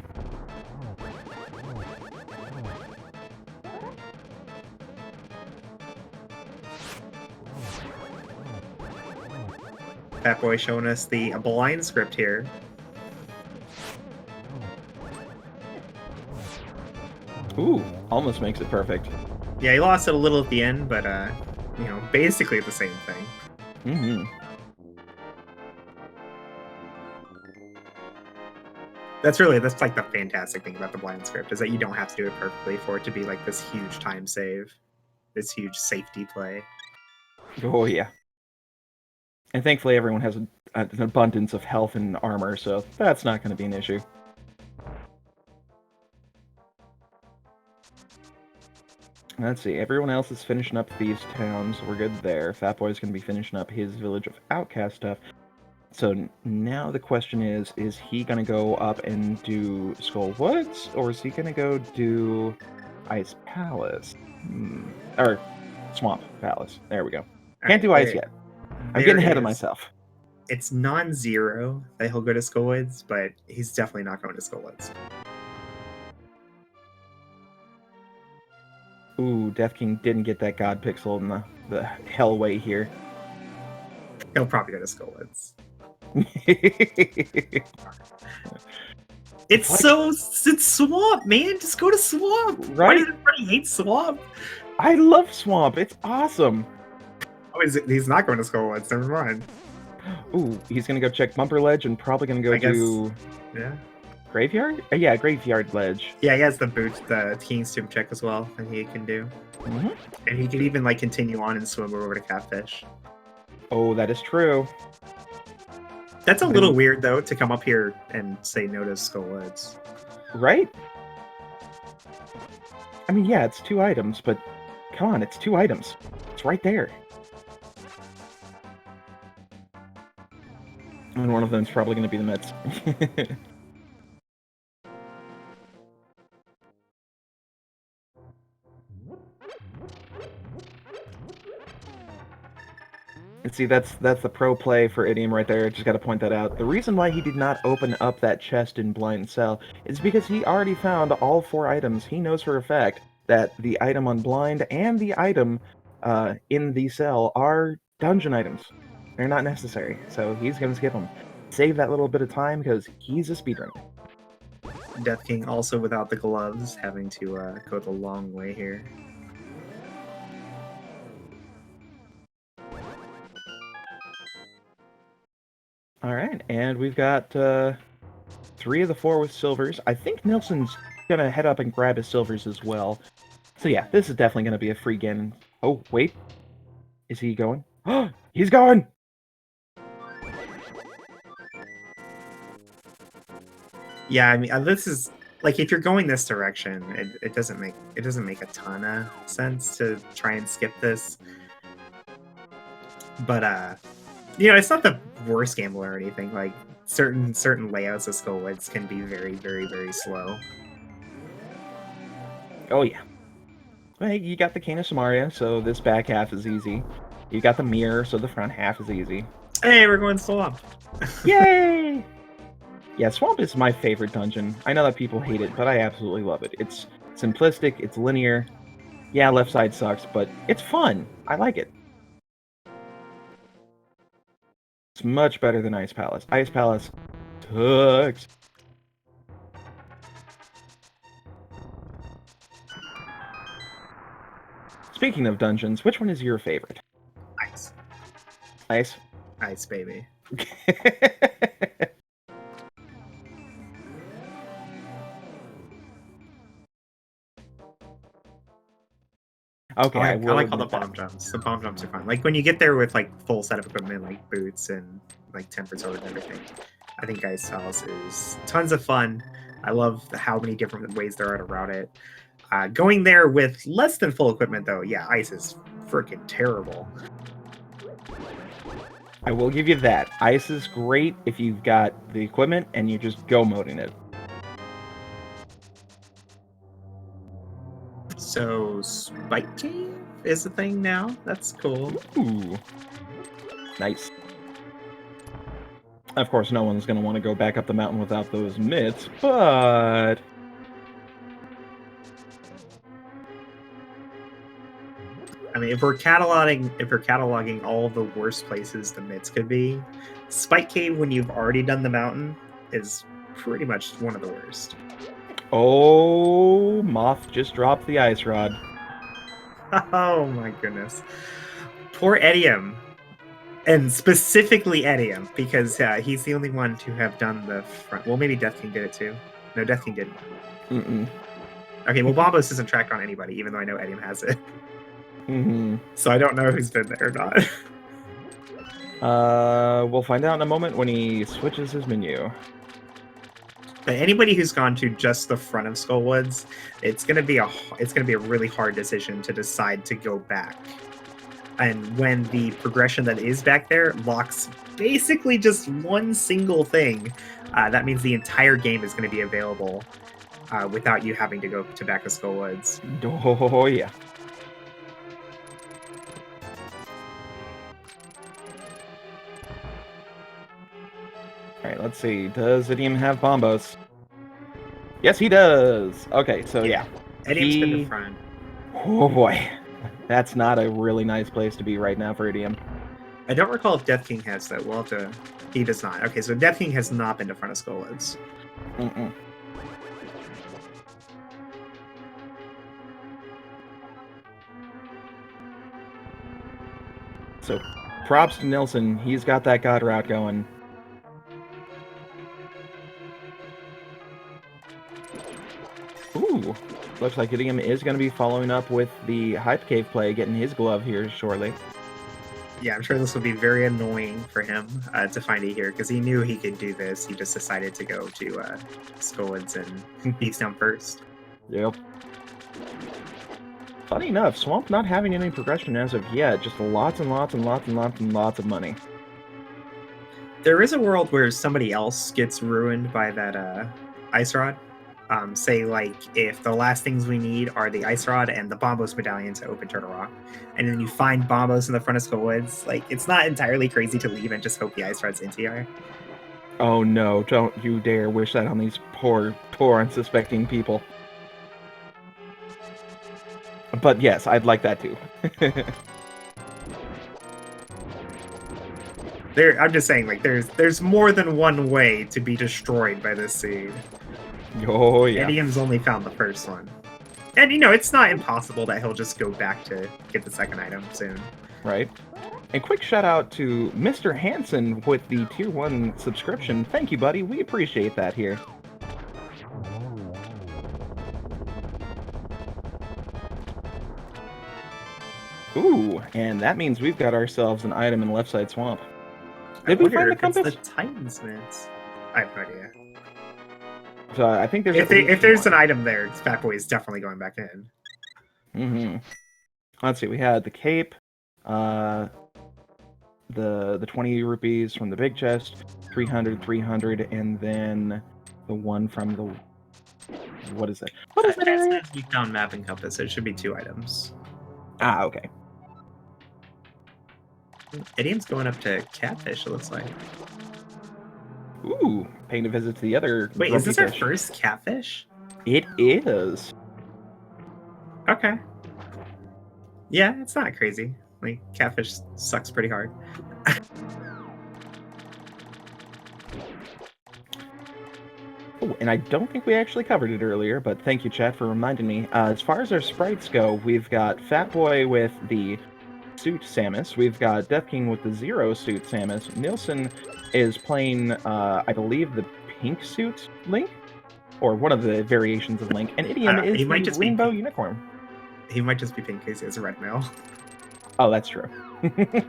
Fat Boy showing us the blind script here. Ooh, almost makes it perfect. Yeah, he lost it a little at the end, but basically the same thing. Mm-hmm. That's like the fantastic thing about the blind script is that you don't have to do it perfectly for it to be like this huge time save, this huge safety play. Oh yeah. And thankfully everyone has an abundance of health and armor, so that's not going to be an issue. Let's see, everyone else is finishing up these towns. We're good there. Fat Boy's going to be finishing up his Village of Outcast stuff. So now the question is he going to go up and do Skull Woods, or is he going to go do Ice Palace? Or Swamp Palace. There we go. Can't do Ice yet. I'm getting ahead of myself. It's non-zero that he'll go to Skull Woods, but he's definitely not going to Skull Woods. Ooh, Death King didn't get that God Pixel in the Hellway here. He'll probably go to Skull Woods. It's Swamp, man. Just go to Swamp. Right? Why does everybody hate Swamp? I love Swamp. It's awesome. Oh, he's not going to Skull Woods. Never mind. Ooh, he's gonna go check Bumper Ledge and probably gonna go do Graveyard? Yeah, Graveyard Ledge. Yeah, he has the King's Tomb check as well that he can do. Mm-hmm. And he can even like continue on and swim over to Catfish. Oh, that is true. That's a little weird though to come up here and say no to Skull Woods. Right? I mean, yeah, it's 2 items, but come on, it's 2 items. It's right there. And one of them's probably going to be the Mets. And see, that's the pro play for Idiom right there. Just got to point that out. The reason why he did not open up that chest in Blind Cell is because he already found all 4 items. He knows for a fact that the item on Blind and the item in the cell are dungeon items. They're not necessary, so he's going to skip them. Save that little bit of time because he's a speedrunner. Death King also without the gloves, having to go the long way here. All right, and we've got 3 of the 4 with silvers. I think Nelson's going to head up and grab his silvers as well. So yeah, this is definitely going to be a free Ganon. Oh, wait. Is he going? Oh, he's going! Yeah, I mean, this is like if you're going this direction, it doesn't make a ton of sense to try and skip this. But you know, it's not the worst gamble or anything. Like certain layouts of Skull Woods can be very, very, very slow. Oh yeah. Well, hey, you got the Cane of Samaria, so this back half is easy. You got the mirror, so the front half is easy. Hey, we're going Swamp! Yay! Yeah, Swamp is my favorite dungeon. I know that people hate it, but I absolutely love it. It's simplistic, it's linear. Yeah, left side sucks, but it's fun. I like it. It's much better than Ice Palace. Ice Palace sucks. Speaking of dungeons, which one is your favorite? Ice. Ice? Ice, baby. Okay, I like all the bomb jumps. The bomb jumps are fun. Like when you get there with like full set of equipment, like boots and like tempered sword and everything. I think Ice Palace is tons of fun. I love how many different ways there are to route it. Going there with less than full equipment, though, yeah, Ice is freaking terrible. I will give you that. Ice is great if you've got the equipment and you just go moding it. So, Spike Cave is a thing now? That's cool. Ooh. Nice. Of course, no one's going to want to go back up the mountain without those mitts, but... I mean, if we're cataloging all the worst places the mitts could be, Spike Cave when you've already done the mountain is pretty much one of the worst. Oh, Moth just dropped the ice rod. Oh my goodness. Poor Edium. And specifically Idiom, because he's the only one to have done the front. Well, maybe Death King did it too. No, Death King didn't. Mm-mm. Okay, well, Bombos isn't tracked on anybody, even though I know Idiom has it. Mm-hmm. So I don't know who's been there or not. We'll find out in a moment when he switches his menu. But anybody who's gone to just the front of Skullwoods, it's gonna be a really hard decision to decide to go back. And when the progression that is back there locks basically just one single thing, that means the entire game is going to be available without you having to go to back of Skullwoods. Oh, yeah. Alright, let's see. Does Idiom have Bombos? Yes, he does! Okay, so yeah. Idiom's been the front. Oh boy. That's not a really nice place to be right now for Idiom. I don't recall if Death King has that. We'll have to... He does not. Okay, so Death King has not been to front of Skullwoods. Mm-mm. So, props to Nilsson. He's got that God route going. Ooh. Looks like Idiom is going to be following up with the Hype Cave play, getting his glove here shortly. Yeah, I'm sure this will be very annoying for him to find it here, because he knew he could do this. He just decided to go to Skullwoods and Beast down first. Yep. Funny enough, Swamp not having any progression as of yet, just lots and lots and lots and lots and lots of money. There is a world where somebody else gets ruined by that Ice Rod. Say, like, if the last things we need are the Ice Rod and the Bombos medallion to open Turtle Rock, and then you find Bombos in the front of Skullwoods, like, it's not entirely crazy to leave and just hope the Ice Rod's into you. Oh no, don't you dare wish that on these poor, poor unsuspecting people. But yes, I'd like that too. I'm just saying, like, there's more than one way to be destroyed by this seed. Oh yeah. Idiom's only found the first one. And, you know, it's not impossible that he'll just go back to get the second item soon. Right. And quick shout out to Mr. Hansen with the Tier 1 subscription. Thank you, buddy. We appreciate that here. Ooh, and that means we've got ourselves an item in Left Side Swamp. Did we find the compass? It's the Titan's Mints. I have no idea. So I think there's if there's an item there, Fat Boy is definitely going back in. Mm-hmm. Let's see. We had the cape, the 20 rupees from the big chest, 300, and then the one from the. What is that? What is that area? We found map and compass. It should be 2 items. Ah, okay. Idiom's going up to Catfish, it looks like. Ooh, paying a visit to the other. Wait, is this our fish. first Catfish? It is. Okay. Yeah, it's not crazy. Like, Catfish sucks pretty hard. Oh, and I don't think we actually covered it earlier, but thank you, chat, for reminding me. As far as our sprites go, we've got Fat Boy with the suit Samus. We've got Death King with the Zero suit Samus. Nilsson is playing, I believe, the pink suit Link, or one of the variations of Link. And Idiom is the Rainbow Unicorn. He might just be pink because he has a red mail. Oh, that's true. But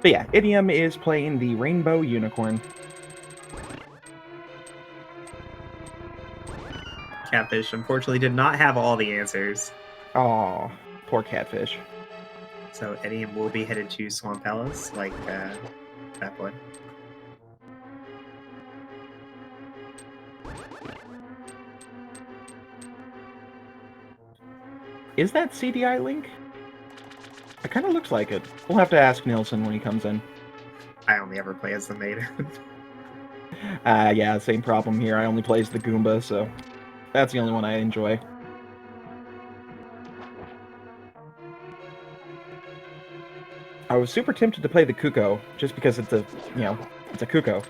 yeah, Idiom is playing the Rainbow Unicorn. Catfish, unfortunately, did not have all the answers. Aw, poor Catfish. So Idiom will be headed to Swamp Palace, like Fat Boy. Is that CDI Link? It kind of looks like it. We'll have to ask Nilsson when he comes in. I only ever play as the maiden. Yeah, same problem here. I only play as the Goomba, so that's the only one I enjoy. I was super tempted to play the Kuko, just because it's a, it's a Kuko.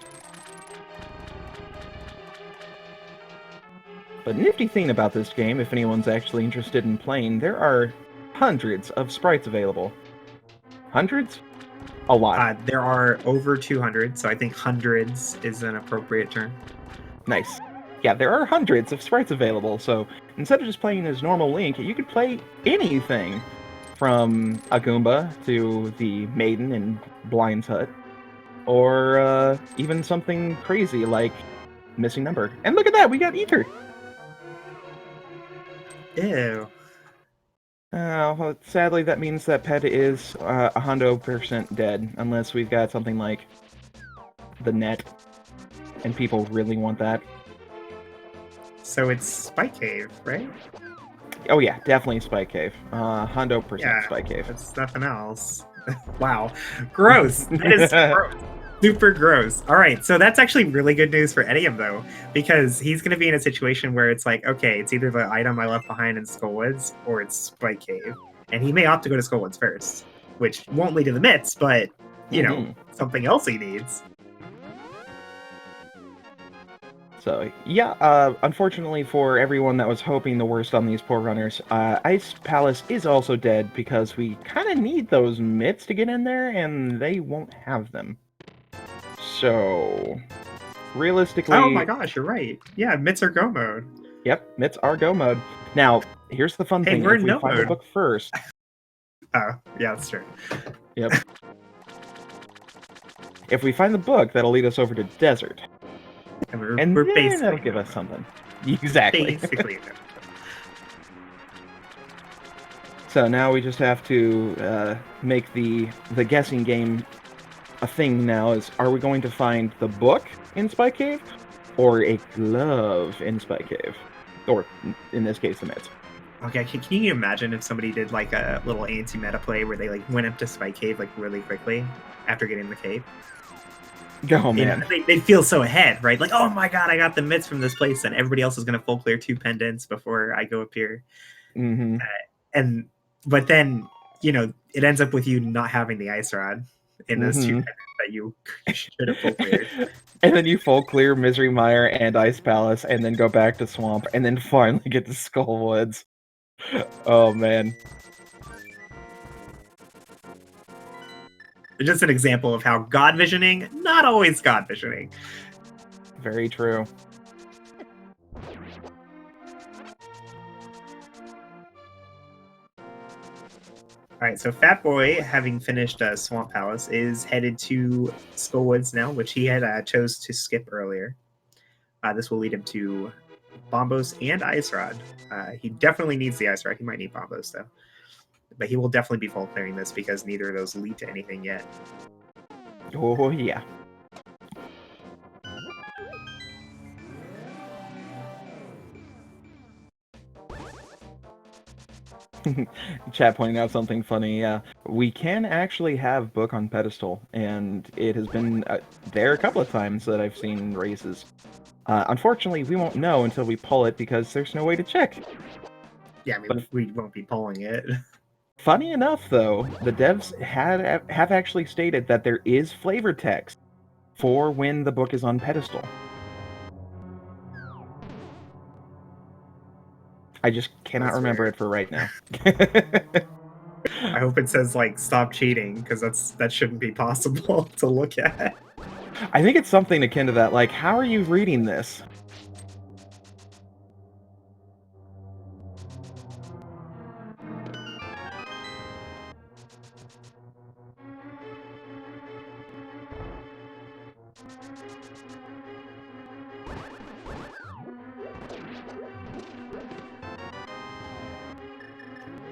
But nifty thing about this game, if anyone's actually interested in playing, there are hundreds of sprites available. Hundreds? A lot. There are over 200, so I think hundreds is an appropriate term. Nice. Yeah, there are hundreds of sprites available, so instead of just playing as normal Link, you could play anything from a Goomba to the Maiden in Blind's Hut, or even something crazy like Missing Number. And look at that, we got Ether! Ew. Well, sadly, that means that Pet is 100% dead, unless we've got something like the net, and people really want that. So it's Spike Cave, right? Oh yeah, definitely Spike Cave. 100% Yeah, Spike Cave. it's nothing else. Wow. Gross. That is gross. Super gross. All right, so that's actually really good news for Edium, though, because he's going to be in a situation where it's like, okay, it's either the item I left behind in Skullwoods or it's Spike Cave. And he may opt to go to Skullwoods first, which won't lead to the myths, but, you know, something else he needs. So, yeah, unfortunately for everyone that was hoping the worst on these poor runners, Ice Palace is also dead because we kind of need those mitts to get in there, and they won't have them. So, realistically... Oh my gosh, you're right. Yeah, mitts are go mode. Yep, mitts are go mode. Now, here's the fun thing. We're if in we no find mode. the book first... Oh, yeah, that's true. Yep. If we find the book, that'll lead us over to Desert. And we're basically that'll give us something. Exactly. Basically. So now we just have to make the guessing game a thing now. Is are we going to find the book in Spike Cave, or a glove in Spike Cave, or in this case, the mitts? Okay, can you imagine if somebody did like a little anti-meta play where they like went up to Spike Cave like really quickly after getting the cape? Oh man, you know, they feel so ahead, right? Like, oh my god, I got the mitts from this place, and everybody else is gonna full clear 2 pendants before I go up here. But then, you know, it ends up with you not having the ice rod in those 2 pendants that you should have full cleared. And then you full clear Misery Mire and Ice Palace, and then go back to Swamp, and then finally get to Skullwoods. Oh man. Just an example of how God visioning, not always God visioning. Very true. All right, so Fat Boy, having finished Swamp Palace, is headed to Skullwoods now, which he had chose to skip earlier. This will lead him to Bombos and Ice Rod. He definitely needs the Ice Rod. He might need Bombos, though. But he will definitely be full clearing this because neither of those lead to anything yet. Oh, yeah. Chat pointing out something funny. Yeah, we can actually have book on pedestal, and it has been there a couple of times that I've seen races. Unfortunately, we won't know until we pull it because there's no way to check. Yeah, I mean, we won't be pulling it. Funny enough, though, the devs have actually stated that there is flavor text for when the book is on pedestal. I just cannot remember it for right now. I hope it says, like, stop cheating, because that shouldn't be possible to look at. I think it's something akin to that, like, how are you reading this?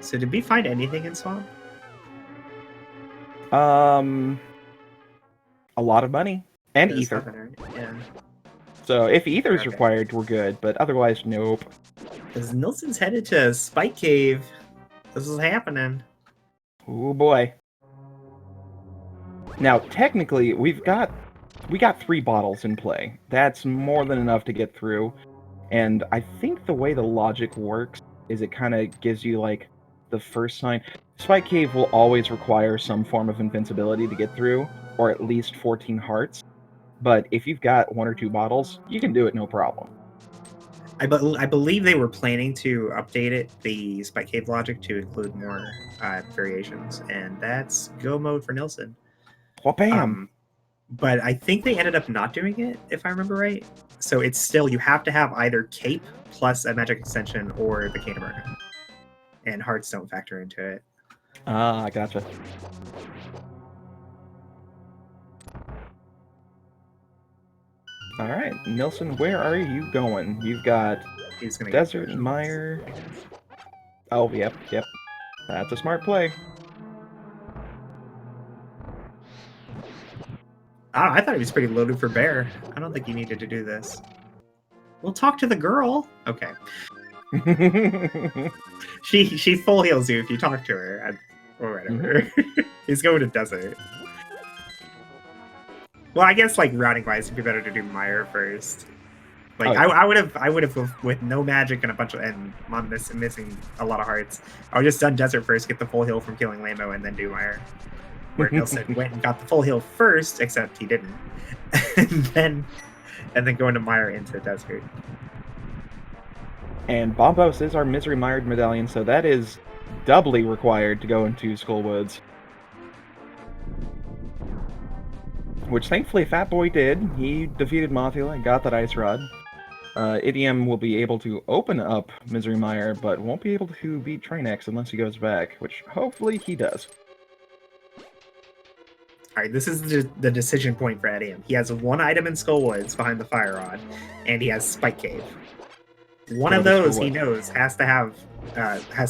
So did we find anything in Swamp? A lot of money. And ether. Yeah. So if ether is required, we're good, but otherwise, nope. Because Nilsson's headed to Spike Cave. This is happening. Oh boy. Now, technically, we got 3 bottles in play. That's more than enough to get through. And I think the way the logic works is it kind of gives you, like, the first sign. Spike Cave will always require some form of invincibility to get through, or at least 14 hearts. But if you've got 1 or 2 bottles, you can do it no problem. I believe they were planning to update it, the Spike Cave logic, to include more variations, and that's go mode for Nilsson. Well, bam. But I think they ended up not doing it, if I remember right. So it's still, you have to have either Cape plus a magic extension or the Cane of Burden. And hearts don't factor into it. Ah, gotcha. All right, Nilsson, where are you going? You've got He's gonna Desert, get Mire. Oh, yep. That's a smart play. I thought he was pretty loaded for bear. I don't think he needed to do this. We'll talk to the girl. Okay. She full heals you if you talk to her. Or whatever. He's going to desert. Well, I guess like routing wise, it'd be better to do Mire first. Like Oh, yeah. I would have with no magic and a bunch of and I'm missing a lot of hearts. I would just done desert first, get the full heal from killing Lambo, and then do Mire. Where Nilsson went and got the full heal first, except he didn't, and then go into Mire into desert. And Bombos is our Misery Mired medallion, so that is doubly required to go into Skullwoods. Which thankfully Fat Boy did. He defeated Mothula and got that Ice Rod. Idiom will be able to open up Misery Mire, but won't be able to beat Trainx unless he goes back, which hopefully he does. All right, this is the decision point for Idiom. He has one item in Skullwoods behind the Fire Rod, and he has Spike Cave. One of those he knows has to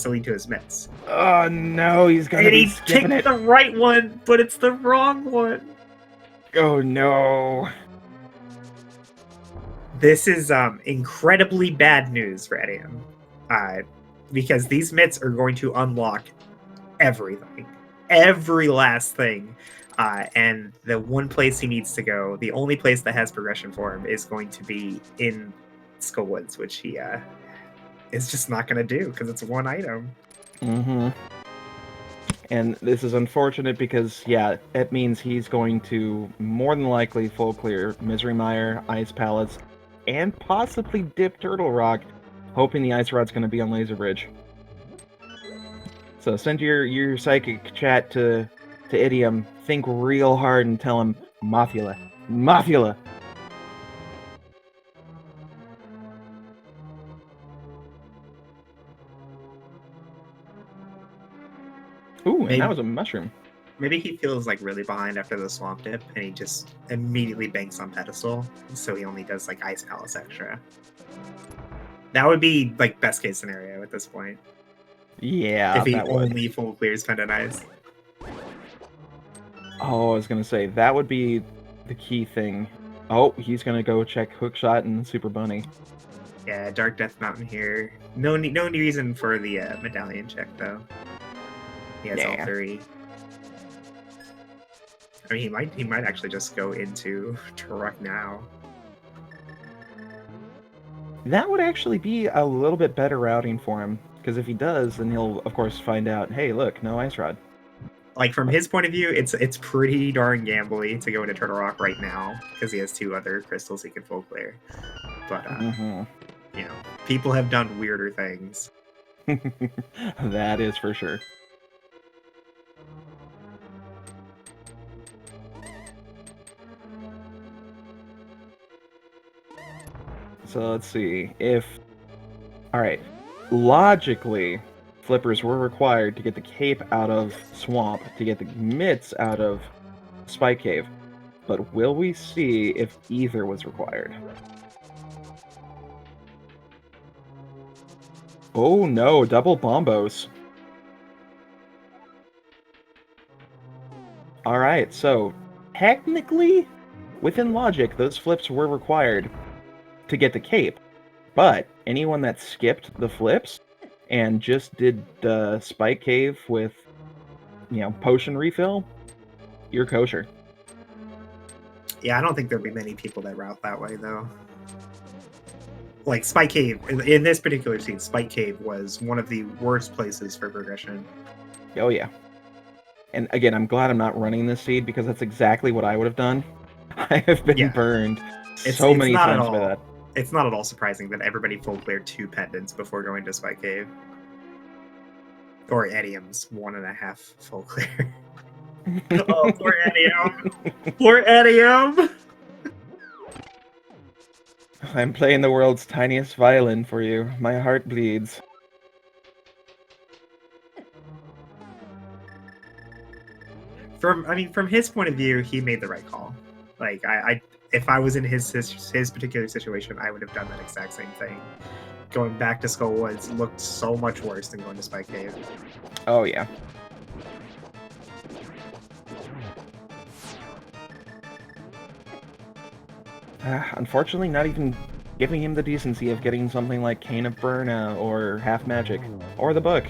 lead to his mitts. Oh no, he's gonna be skipping it. Picked the right one, but it's the wrong one. Oh no. This is incredibly bad news for Idiom. Because these mitts are going to unlock everything. Every last thing. And the one place he needs to go, the only place that has progression for him, is going to be in Skullwoods, which he is just not going to do because it's one item. And this is unfortunate because, yeah, it means he's going to more than likely full clear Misery Mire, Ice Palace, and possibly dip Turtle Rock, hoping the Ice Rod's going to be on Laser Bridge. So send your psychic chat to Idiom, think real hard and tell him, Mothula. Mothula! Ooh, and that was a mushroom. Maybe he feels like really behind after the swamp dip, and he just immediately banks on pedestal, so he only does like Ice Palace extra. That would be like best case scenario at this point. Yeah, if he only full clears Pendant Ice. Oh, I was gonna say that would be the key thing. Oh, he's gonna go check Hookshot and Super Bunny. Yeah, Dark Death Mountain here. No reason for the medallion check though. He has all three. I mean, he might actually just go into Turok now. That would actually be a little bit better routing for him, because if he does, then he'll of course find out, hey, look, no Ice Rod. Like from his point of view, it's pretty darn gambly to go into Turtle Rock right now because he has two other crystals he can full clear. But you know, people have done weirder things. That is for sure. So let's see if... Alright, logically, flippers were required to get the cape out of Swamp, to get the mitts out of Spike Cave. But will we see if either was required? Oh no, double bombos. Alright, so technically, within logic, those flips were required to get the cape. But anyone that skipped the flips and just did the Spike Cave with, you know, potion refill, you're kosher. Yeah, I don't think there'll be many people that route that way, though. Like, Spike Cave, in this particular scene, Spike Cave was one of the worst places for progression. Oh, yeah. And again, I'm glad I'm not running this seed, because that's exactly what I would have done. I have been burned so many times by that. It's not at all surprising that everybody full cleared 2 pendants before going to Spike Cave. Or Idiom's 1.5 full clear. Oh, poor Eddie. Poor Eddie. I'm playing the world's tiniest violin for you. My heart bleeds. From his point of view, he made the right call. Like if I was in his particular situation, I would have done that exact same thing. Going back to Skull Woods looked so much worse than going to Spike Cave. Oh yeah. Unfortunately, not even giving him the decency of getting something like Cane of Burna or Half Magic or the book.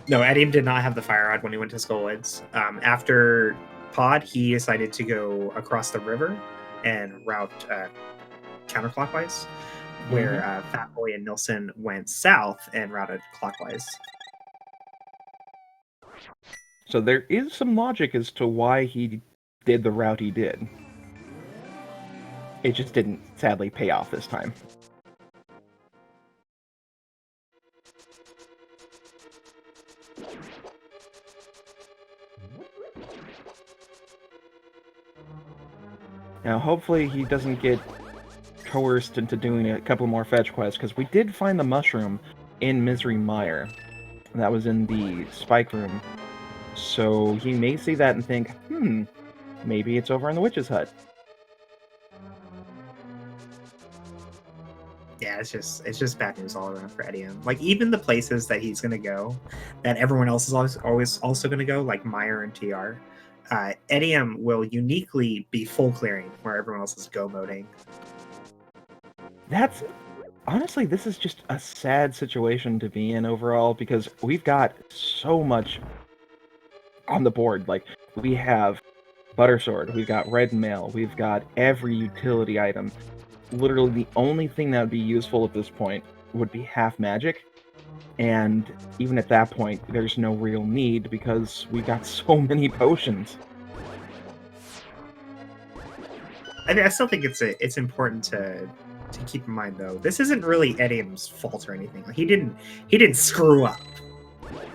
No, Edim did not have the Fire Rod when he went to Skull Woods. After Pod, he decided to go across the river and route counterclockwise, where Fat Boy and Nilsson went south and routed clockwise. So there is some logic as to why he did the route he did. It just didn't, sadly, pay off this time. Now, hopefully he doesn't get coerced into doing a couple more fetch quests, because we did find the mushroom in Misery Mire. That was in the Spike Room. So he may see that and think, maybe it's over in the Witch's Hut. Yeah, it's just bad news all around for Edium. Like, even the places that he's gonna go, that everyone else is always also gonna go, like Mire and TR, Edium will uniquely be full clearing where everyone else is go moding. That's honestly, this is just a sad situation to be in overall, because we've got so much on the board. Like, we have Buttersword, we've got Red Mail, we've got every utility item. Literally the only thing that would be useful at this point would be Half Magic, and even at that point, there's no real need because we've got so many potions. I mean, I still think it's important to keep in mind, though, this isn't really Edium's fault or anything. Like, he didn't screw up.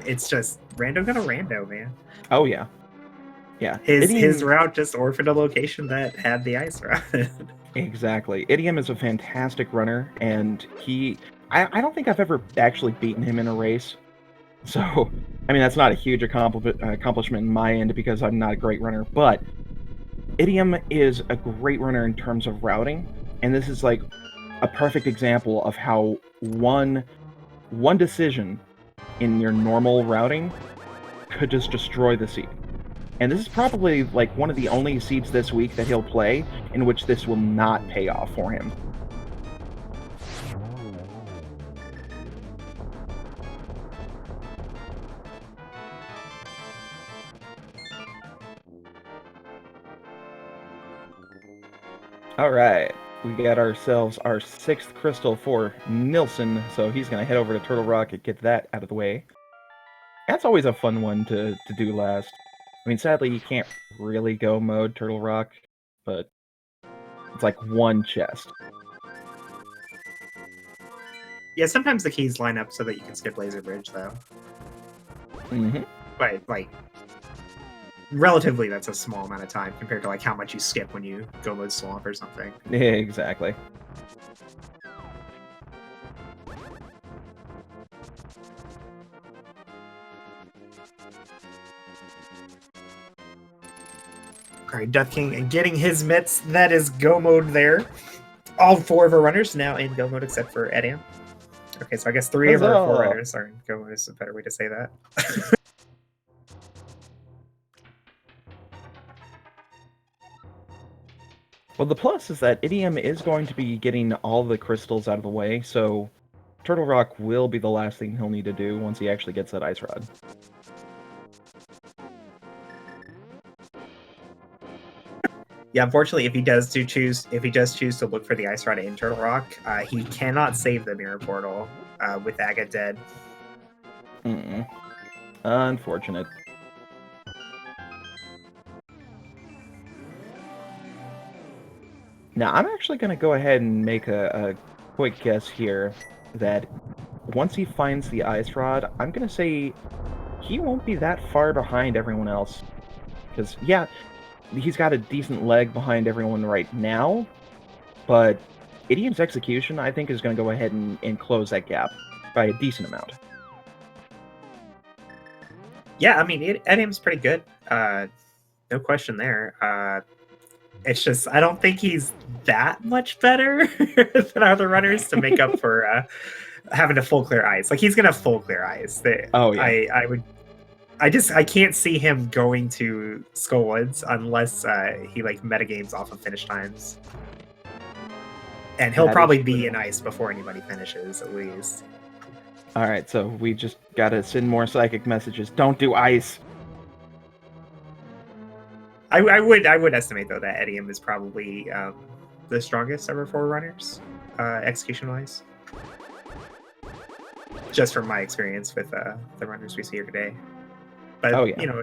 It's just rando gonna rando, man. Oh yeah. Yeah. His route just orphaned a location that had the ice route. Exactly. Idiom is a fantastic runner, and I don't think I've ever actually beaten him in a race. So, I mean, that's not a huge accomplishment in my end because I'm not a great runner, but Idiom is a great runner in terms of routing, and this is like a perfect example of how one decision in your normal routing could just destroy the seed. And this is probably like one of the only seeds this week that he'll play in which this will not pay off for him. Alright, we got ourselves our 6th crystal for Nilsson, so he's going to head over to Turtle Rock and get that out of the way. That's always a fun one to do last. I mean, sadly, you can't really go mode Turtle Rock, but it's like one chest. Yeah, sometimes the keys line up so that you can skip Laser Bridge, though. But, like, relatively, that's a small amount of time compared to, like, how much you skip when you go mode Swamp or something. Yeah, exactly. Alright, Death King getting his mitts. That is go mode there. All 4 of our runners now in go mode except for Edium. Okay, so I guess 3 of our 4 runners are in go mode is a better way to say that. Well, the plus is that Idiom is going to be getting all the crystals out of the way, so Turtle Rock will be the last thing he'll need to do once he actually gets that Ice Rod. Yeah, unfortunately, if he does choose to look for the Ice Rod in Turtle Rock, he cannot save the Mirror Portal with Agate dead. Unfortunate. Now, I'm actually going to go ahead and make a quick guess here that once he finds the ice rod, I'm gonna say he won't be that far behind everyone else. Because, yeah, he's got a decent leg behind everyone right now, but Idiom's execution, I think, is going to go ahead and close that gap by a decent amount. Yeah, I mean, Idiom's pretty good. No question there. It's just, I don't think he's that much better than other runners to make up for having a full clear ice. Like, he's going to have full clear ice. Oh, yeah. I can't see him going to Skullwoods unless he like metagames off of finish times. And he'll probably be in ice before anybody finishes, at least. Alright, so we just gotta send more psychic messages. Don't do ice! I would estimate, though, that Idiom is probably the strongest of our 4 runners, execution-wise. Just from my experience with the runners we see here today. But, you know,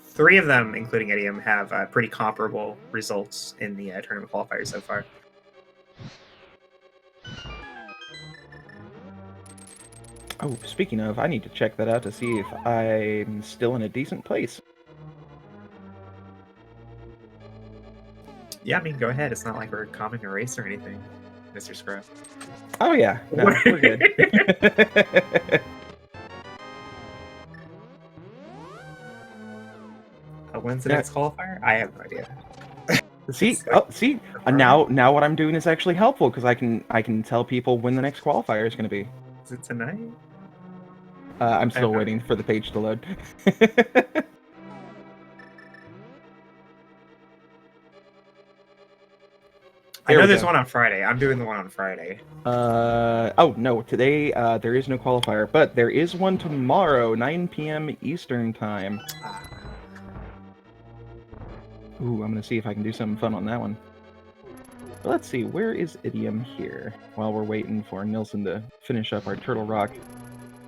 3 of them, including Idiom, have pretty comparable results in the tournament qualifiers so far. Oh, speaking of, I need to check that out to see if I'm still in a decent place. Yeah, I mean, go ahead. It's not like we're calming a race or anything, Mr. Scrub. Oh, yeah. No, we're good. When's the next qualifier? I have no idea. See, now what I'm doing is actually helpful because I can tell people when the next qualifier is going to be. Is it tonight? I'm still waiting for the page to load. I know there's one on Friday. I'm doing the one on Friday. Oh, no. Today, there is no qualifier, but there is one tomorrow, 9 p.m. Eastern Time. Ooh, I'm going to see if I can do something fun on that one. But let's see, where is Idiom here? While we're waiting for Nilsson to finish up our Turtle Rock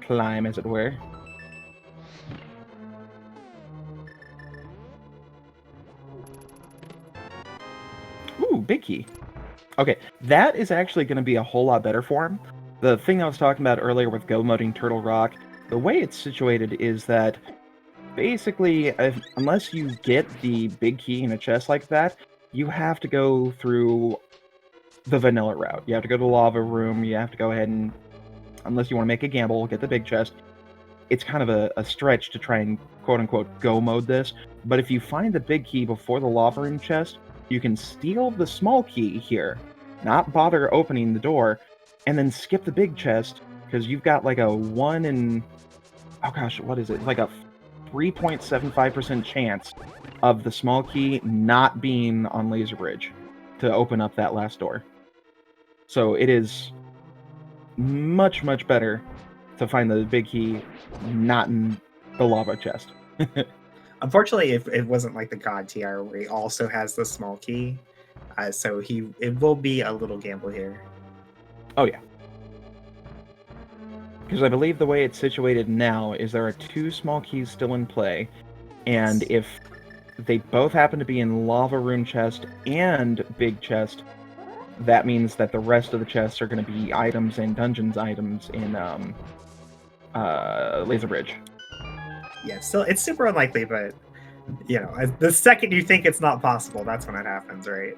climb, as it were. Ooh, big key. Okay, that is actually going to be a whole lot better for him. The thing I was talking about earlier with go moding Turtle Rock, the way it's situated is that basically, unless you get the big key in a chest like that, you have to go through the vanilla route. You have to go to the lava room, you have to go ahead and, unless you want to make a gamble, get the big chest. It's kind of a stretch to try and quote-unquote go mode this, but if you find the big key before the lava room chest, you can steal the small key here, not bother opening the door, and then skip the big chest, because you've got like a 1 in... oh gosh, what is it? Like a 3.75% chance of the small key not being on Laser Bridge to open up that last door. So it is much, much better to find the big key not in the lava chest. Unfortunately, it wasn't like the God TR where he also has the small key. So it will be a little gamble here. Oh, yeah. Because I believe the way it's situated now is there are 2 small keys still in play, and if they both happen to be in lava room chest and big chest, that means that the rest of the chests are going to be items and dungeons items in Laser Bridge. Yeah, still, it's super unlikely, but, you know, the second you think it's not possible, that's when it happens, right?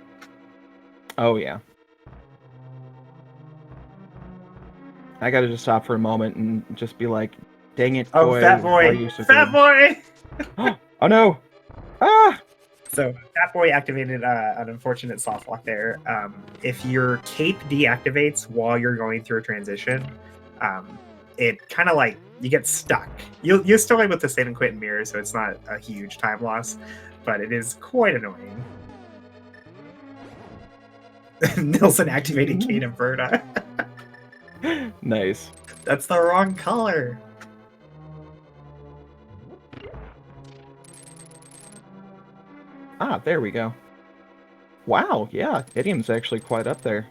Oh, yeah. I gotta just stop for a moment and just be like, dang it, boy. Oh, Fat Boy! Fat Boy! Oh, no! Ah! So, Fat Boy activated an unfortunate soft lock there. If your cape deactivates while you're going through a transition, it kind of like, you get stuck. You're still able to save and quit and mirror, so it's not a huge time loss, but it is quite annoying. Nilsson activating Kate and Berta. Nice. That's the wrong color. Ah, there we go. Wow, yeah, Idiom's actually quite up there.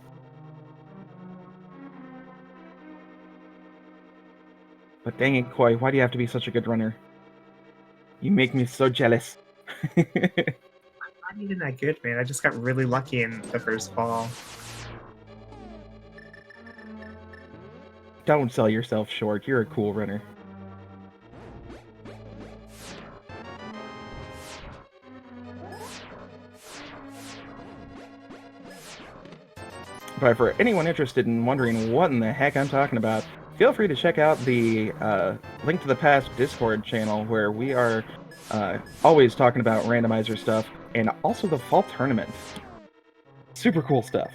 But dang it, Koi, why do you have to be such a good runner? You make me so jealous. I'm not even that good, man. I just got really lucky in the first fall. Don't sell yourself short. You're a cool runner. But for anyone interested in wondering what in the heck I'm talking about, feel free to check out the Link to the Past Discord channel, where we are always talking about randomizer stuff, and also the fall tournament. Super cool stuff.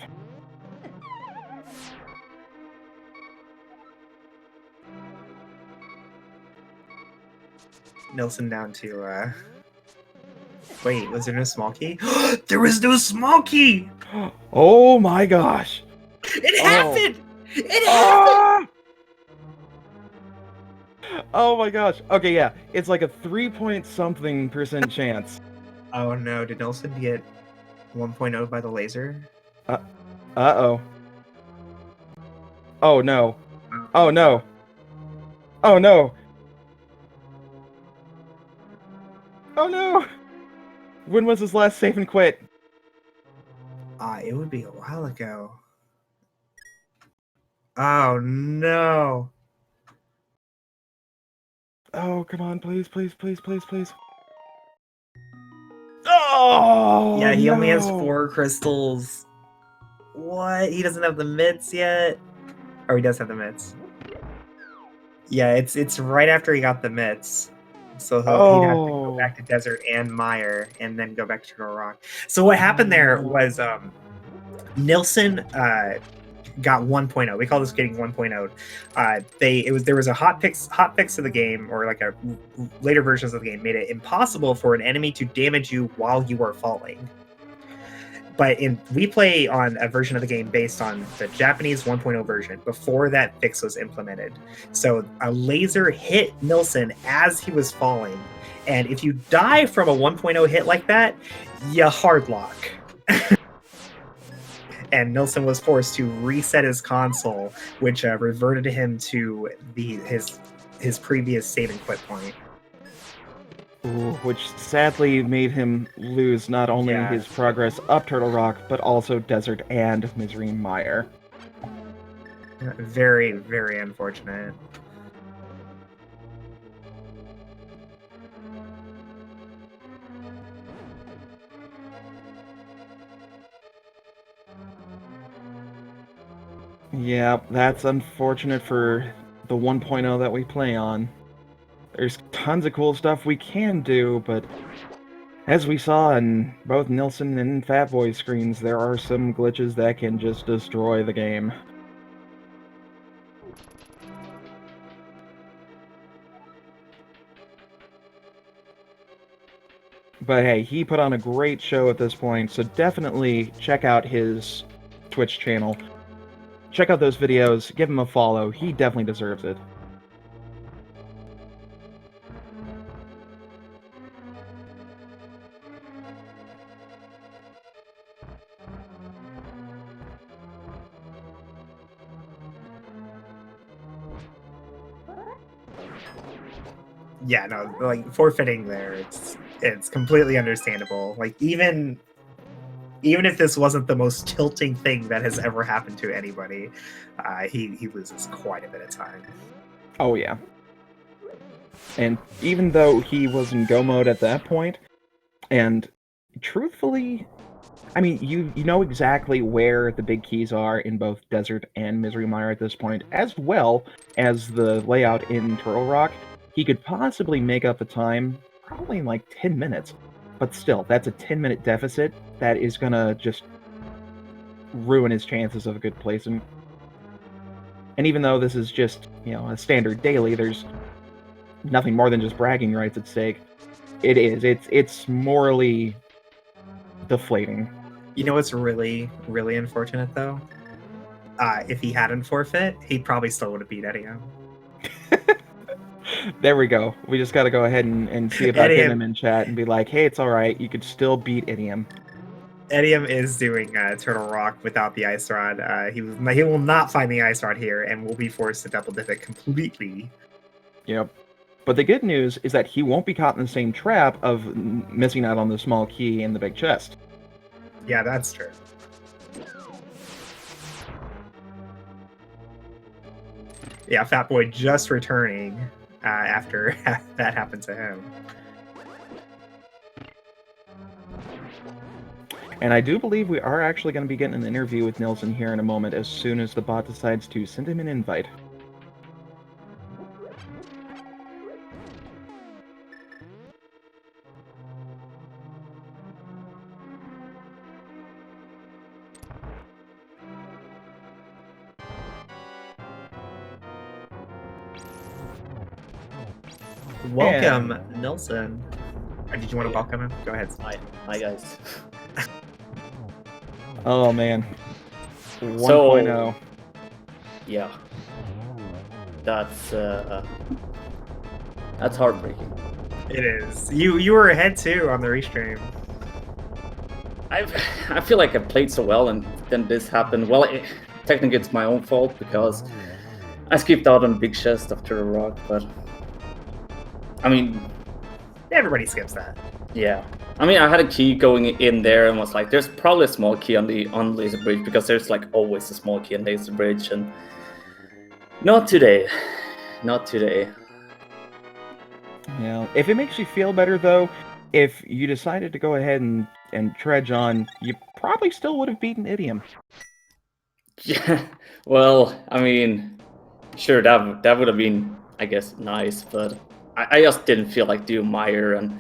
Nilsson down to, Wait, was there no small key? There was no small key! Oh my gosh! It happened! It happened! Oh my gosh. Okay, yeah. It's like a 3-point-something% chance. Oh no, did Nilsson get 1.0 by the laser? Uh-oh. Oh no. Oh no. Oh no. Oh no! When was his last save and quit? It would be a while ago. Oh no. Oh, come on, please, please, please, please, please. Oh! Yeah, he only has no. 4 crystals. What? He doesn't have the mitts yet? Or he does have the mitts. Yeah, it's right after he got the mitts. So he'd have to go back to Desert and Mire and then go back to Turtle Rock. So what happened there was Nilsson got 1.0. We call this getting 1.0. There was a hot fix of the game, or like a later versions of the game, made it impossible for an enemy to damage you while you are falling. But we play on a version of the game based on the Japanese 1.0 version before that fix was implemented. So a laser hit Nilsson as he was falling, and if you die from a 1.0 hit like that, you hard lock. And Nilsson was forced to reset his console, which reverted him to his previous save and quit point. Ooh, which sadly made him lose not only his progress up Turtle Rock, but also Desert and Misery Mire. Very, very unfortunate. Yeah, that's unfortunate for the 1.0 that we play on. There's tons of cool stuff we can do, but as we saw in both Nilsson and Fatboy's screens, there are some glitches that can just destroy the game. But hey, he put on a great show at this point, so definitely check out his Twitch channel. Check out those videos, give him a follow, he definitely deserves it. Yeah, no, like forfeiting there, it's completely understandable. Like even if this wasn't the most tilting thing that has ever happened to anybody, he loses quite a bit of time. Oh yeah. And even though he was in go mode at that point, and truthfully, I mean, you know exactly where the big keys are in both Desert and Misery Mire at this point, as well as the layout in Turtle Rock. He could possibly make up the time, probably in like 10 minutes. But still, that's a 10-minute deficit that is gonna just ruin his chances of a good placement. And even though this is just, you know, a standard daily, there's nothing more than just bragging rights at stake. It's morally deflating. You know what's really, really unfortunate though? If he hadn't forfeit, he probably still would have beat Idiom. There we go. We just got to go ahead and see about getting him in chat and be like, hey, it's all right. You could still beat Idiom. Idiom is doing Turtle Rock without the Ice Rod. He will not find the Ice Rod here and will be forced to double dip it completely. Yep. But the good news is that he won't be caught in the same trap of missing out on the small key in the big chest. Yeah, that's true. Yeah, Fat Boy just returning after that happened to him. And I do believe we are actually going to be getting an interview with Nilsson here in a moment as soon as the bot decides to send him an invite. Welcome, And- Nilsson. Did you want to welcome him? Go ahead. Hi guys. Oh man. 1.0. Yeah. That's heartbreaking. It is. You were ahead too on the restream. I feel like I played so well and then this happened. Well, technically it's my own fault because I skipped out on Big Chest after a rock, but I mean, Everybody skips that. yeah. I mean, I had a key going in there and was like, there's probably a small key on Laser Bridge because there's like always a small key on Laser Bridge, and not today. Not today. Yeah. If it makes you feel better though, if you decided to go ahead and trudge on, you probably still would have beaten Idiom. Yeah. Well, I mean, sure, that would have been, I guess, nice, but I just didn't feel like doing Meyer and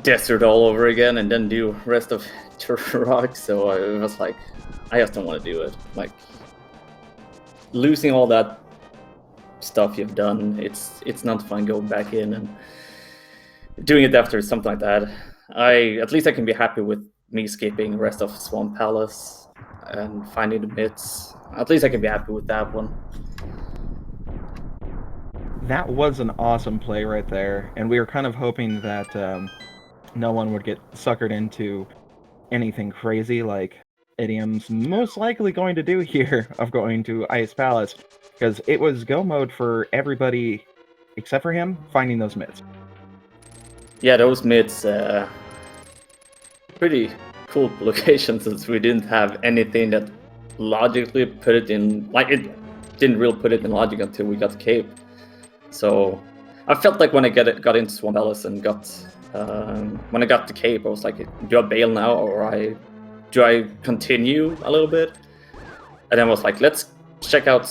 Desert all over again and then do rest of Turok, so it was like, I just don't want to do it. Like, losing all that stuff you've done, it's not fun going back in and doing it after something like that. At least I can be happy with me skipping the rest of Swamp Palace and finding the myths. At least I can be happy with that one. That was an awesome play right there, and we were kind of hoping that no one would get suckered into anything crazy like Idiom's most likely going to do here of going to Ice Palace, because it was go mode for everybody except for him finding those myths. Yeah, those myths, pretty cool locations since we didn't have anything that logically put it in, like it didn't really put it in logic until we got Cape. So I felt like when I got into Swamp Palace and when I got the Cape, I was like, do I bail now or do I continue a little bit? And then I was like, let's check out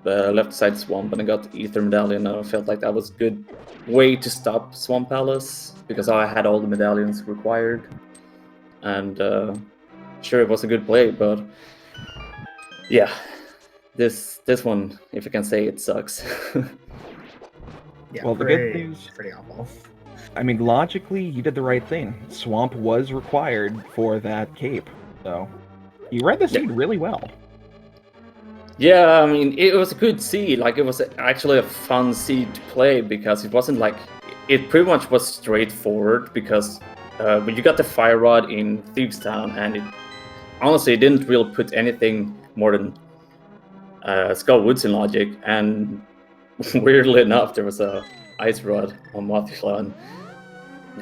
the left side swamp, and I got Ether Medallion, and I felt like that was a good way to stop Swamp Palace because I had all the medallions required. And sure, it was a good play, but yeah, this one, if I can say, it sucks. Yeah, Well, the good news, pretty awful. I mean, logically, you did the right thing. Swamp was required for that Cape, so you read the seed really well. Yeah, I mean, it was a good seed. Like, it was actually a fun seed to play because it wasn't like, it pretty much was straightforward because when you got the Fire Rod in Thieves Town, and it honestly didn't really put anything more than Skull Woods in logic, and weirdly enough, there was a Ice Rod on Mothula, and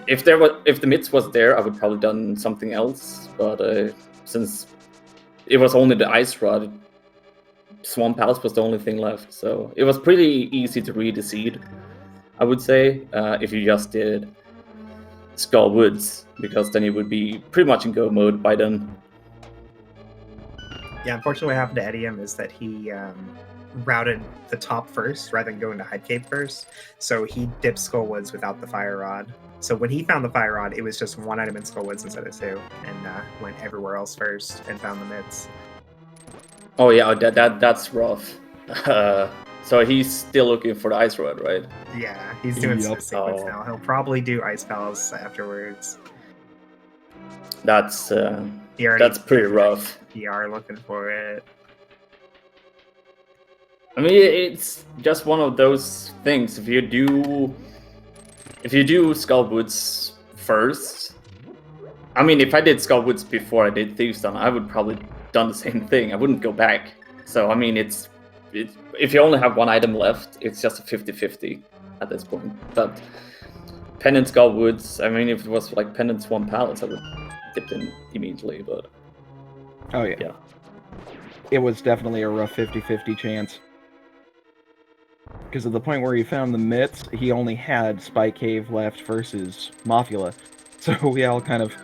if the myths was there, I would probably done something else. But since it was only the Ice Rod, Swamp Palace was the only thing left, so it was pretty easy to read the seed, I would say, if you just did Skull Woods, because then you would be pretty much in go mode by then. Yeah, unfortunately, what happened to Idiom is that he routed the top first rather than going to Hype Cape first. So he dipped Skull Woods without the Fire Rod. So when he found the Fire Rod, it was just one item in Skull Woods instead of two, and went everywhere else first and found the myths. Oh yeah, that's rough. So he's still looking for the Ice Rod, right? Yeah, he's doing Yup. sequence now. He'll probably do Ice Palace afterwards. That's He already that's pretty rough. PR looking for it. I mean, it's just one of those things. If you do Skull Woods first, I mean, if I did Skull Woods before I did Thieves Town, I would probably done the same thing. I wouldn't go back. So I mean, it's if you only have one item left, it's just a 50-50 at this point. But Pendant Skull Woods, I mean, if it was like Pendant Swamp Palace, I would dip in immediately. But Oh yeah. yeah. It was definitely a rough 50-50 chance. Because at the point where he found the mitts, he only had Spike Cave left versus Mothula. So we all kind of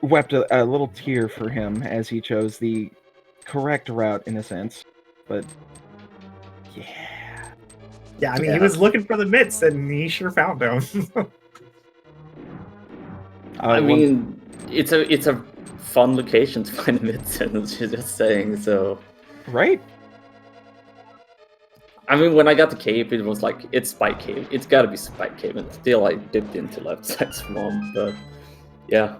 wept a little tear for him as he chose the correct route in a sense. But yeah. Yeah, I mean, he Yeah. was looking for the mitts, and he sure found them. I mean, it's a fun location to find mitts, and just saying. So, right? I mean, when I got the cave, it was like, it's Spike Cave. It's got to be Spike Cave, and still I dipped into left side swamp. But yeah.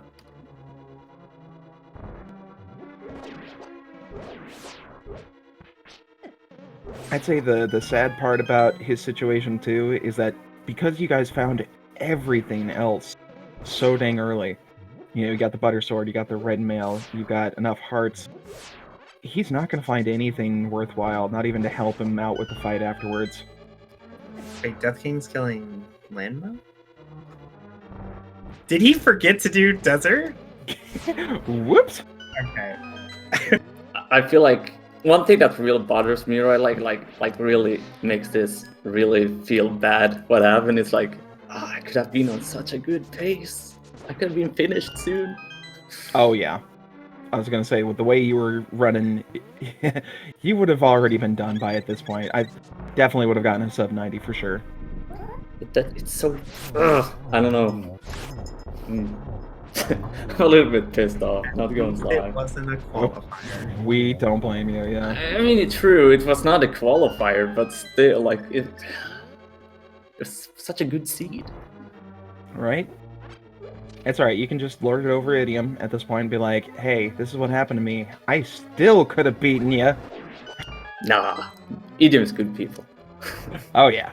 I'd say the sad part about his situation too is that because you guys found everything else so dang early, you got the butter sword, you got the red mail, you got enough hearts, he's not going to find anything worthwhile, not even to help him out with the fight afterwards. Wait, Death King's killing Landmo? Did he forget to do desert? Whoops! Okay. I feel like one thing that really bothers me, right, like really makes this really feel bad what happened is like, I could have been on such a good pace. I could have been finished soon. Oh yeah. I was going to say, with the way you were running, you would have already been done by at this point. I definitely would have gotten a sub 90 for sure. It's so... I don't know. I'm a little bit pissed off, not going to lie. It wasn't a qualifier. We don't blame you, yeah. I mean, it's true, it was not a qualifier, but still, like, it's such a good seed. Right? It's alright, you can just lord it over Idiom at this point and be like, hey, this is what happened to me. I still could have beaten you. Nah, Idiom's good people. Oh yeah.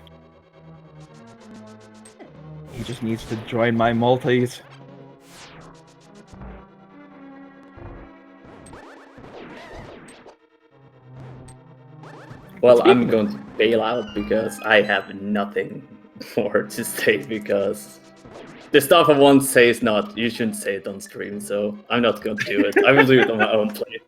He just needs to join my multis. Well, I'm going to bail out because I have nothing more to say because the stuff I want to say is not, you shouldn't say it on stream, so I'm not going to do it. I will do it on my own play.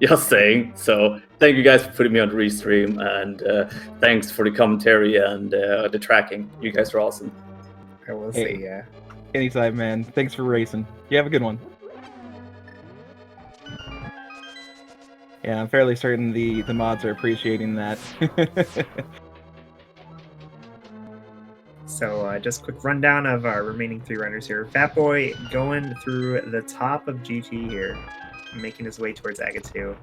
Just saying. So thank you guys for putting me on restream, and thanks for the commentary and the tracking. You guys are awesome. I will say, yeah. Anytime, man. Thanks for racing. You have a good one. Yeah, I'm fairly certain the mods are appreciating that. So just quick rundown of our remaining 3 runners here. Fatboy going through the top of GT here, making his way towards Aga 2.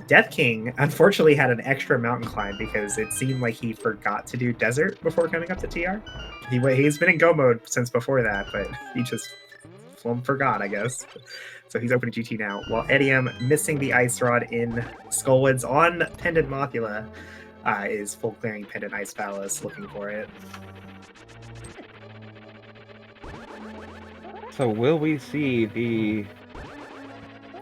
Death King unfortunately had an extra mountain climb because it seemed like he forgot to do desert before coming up to TR. He's been in go mode since before that, but he just forgot, I guess. So he's open to GT now. While Edium, missing the Ice Rod in Skullwoods on Pendant Mothula, is full clearing Pendant Ice Palace, looking for it. So will we see the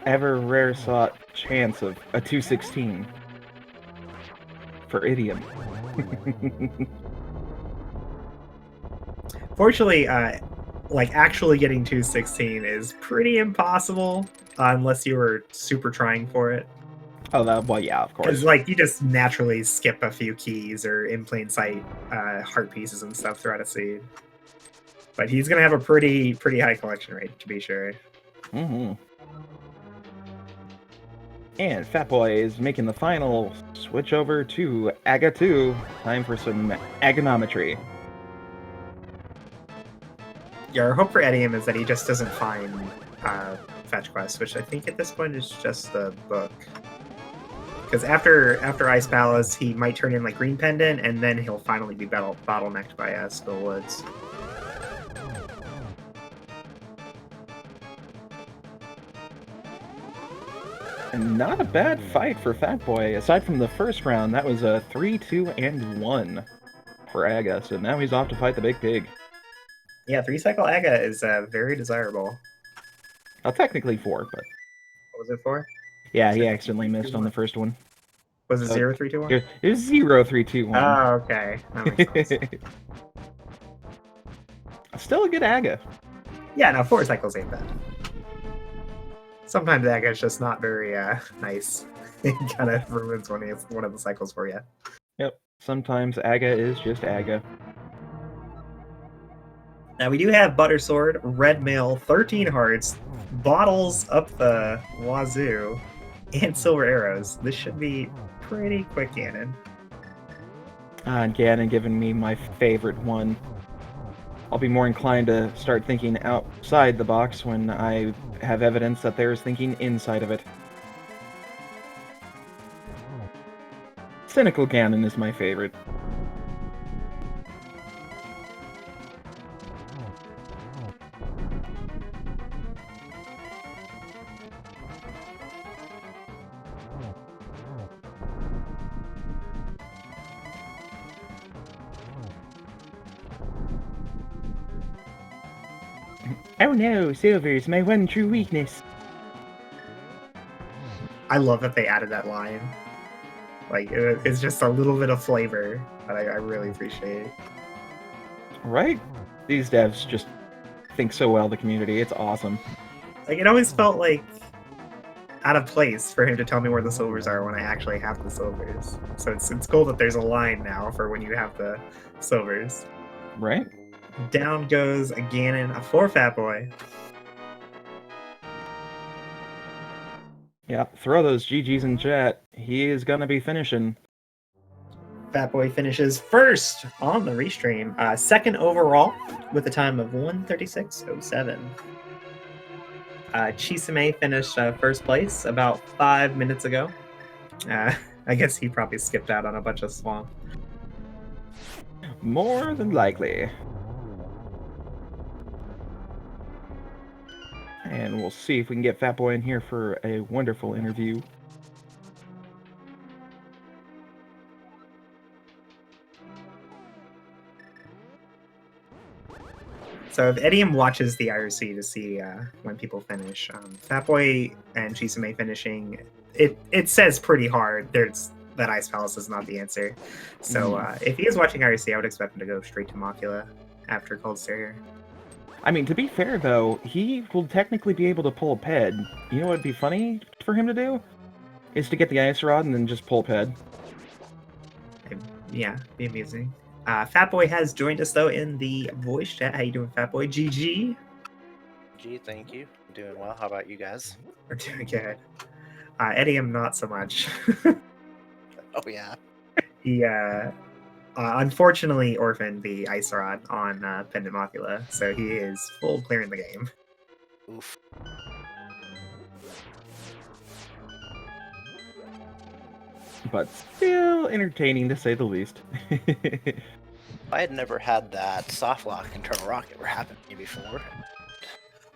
ever rare sought chance of a 216 for Idiom? Fortunately, like actually getting 216 is pretty impossible unless you were super trying for it. Oh, well, yeah, of course. Because like you just naturally skip a few keys or in plain sight heart pieces and stuff throughout a seed. But he's gonna have a pretty high collection rate, to be sure. Mm-hmm. And Fatboy is making the final switch over to Aga 2. Time for some agonometry. Yeah, our hope for Edium is that he just doesn't find fetch quests, which I think at this point is just the book. Because after Ice Palace, he might turn in like Green Pendant, and then he'll finally be bottlenecked by Skullwoods. And not a bad fight for Fatboy. Aside from the first round, that was a 3-2-1 for Aga. So now he's off to fight the Big Pig. Yeah, 3-cycle Aga is very desirable. Well, technically 4, but... What was it for? Yeah, he accidentally missed on the first one. Was it 0-3-2-1? It was 0-3-2-1. Oh, okay. That makes sense. Still a good Aga. Yeah, no, 4 cycles ain't bad. Sometimes Aga is just not very nice. it kind of ruins one of the cycles for you. Yep. Sometimes Aga is just Aga. Now we do have Butter Sword, Red Mail, 13 Hearts, Bottles up the wazoo, and Silver Arrows. This should be pretty quick Ganon. And Ganon giving me my favorite one. I'll be more inclined to start thinking outside the box when I have evidence that there's thinking inside of it. Cynical Ganon is my favorite. Oh no, Silver's my one true weakness. I love that they added that line. Like, it's just a little bit of flavor that I really appreciate. Right? These devs just think so well of the community. It's awesome. Like, it always felt like out of place for him to tell me where the silvers are when I actually have the silvers. So it's cool that there's a line now for when you have the silvers. Right? Down goes a Ganon, a 4 Fat Boy. Yeah, throw those GGs in chat. He is gonna be finishing. Fat Boy finishes first on the restream, second overall with a time of 1:36:07. Chisame finished first place about 5 minutes ago. I guess he probably skipped out on a bunch of swamp. More than likely. And we'll see if we can get Fat Boy in here for a wonderful interview. So if Edium watches the IRC to see when people finish, Fat Boy and Chisame finishing, it says pretty hard. There's that Ice Palace is not the answer. So if he is watching IRC, I would expect him to go straight to Macula after Cold Stare. I mean, to be fair, though, he will technically be able to pull Ped. You know what would be funny for him to do? Is to get the Ice Rod and then just pull Ped. Yeah, be amusing. Fat Boy has joined us, though, in the voice chat. How you doing, Fat Boy? GG? Gee, thank you. I'm doing well. How about you guys? We're doing good. Edium, not so much. Oh, yeah. He, unfortunately, orphaned the Ice Rod on Pendant Macula, so he is full clearing the game. Oof. But still entertaining, to say the least. I had never had that soft lock internal rock ever happen to me before.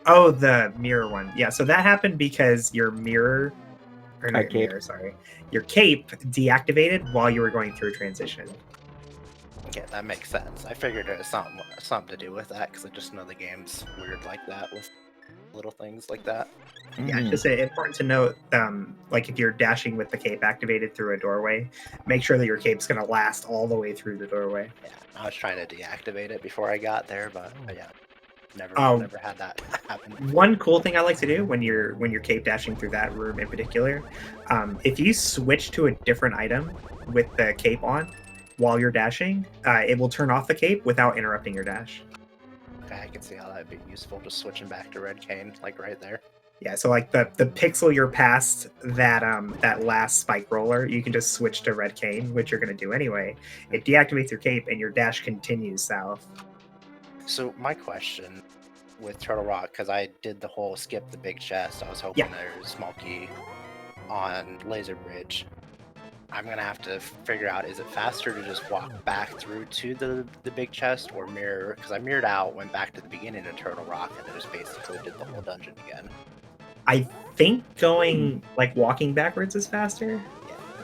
Oh, the mirror one. Yeah, so that happened because your mirror, or not your cape. mirror, sorry, your cape deactivated while you were going through transition. Okay, that makes sense. I figured it was something to do with that, because I just know the game's weird like that with little things like that. Yeah, it's just important to note, like if you're dashing with the cape activated through a doorway, make sure that your cape's going to last all the way through the doorway. Yeah, I was trying to deactivate it before I got there, but yeah, never had that happen. One cool thing I like to do when you're cape dashing through that room in particular, if you switch to a different item with the cape on while you're dashing, it will turn off the cape without interrupting your dash. Okay, I can see how that'd be useful, just switching back to Red Cane, like right there. Yeah, so like the pixel you're past that last spike roller, you can just switch to Red Cane, which you're going to do anyway. It deactivates your cape and your dash continues south. So my question with Turtle Rock, because I did the whole skip the big chest, I was hoping there's a small key on Laser Bridge. I'm going to have to figure out, is it faster to just walk back through to the big chest or mirror? Because I mirrored out, went back to the beginning of Turtle Rock, and then just basically did the whole dungeon again. I think going, like, walking backwards is faster,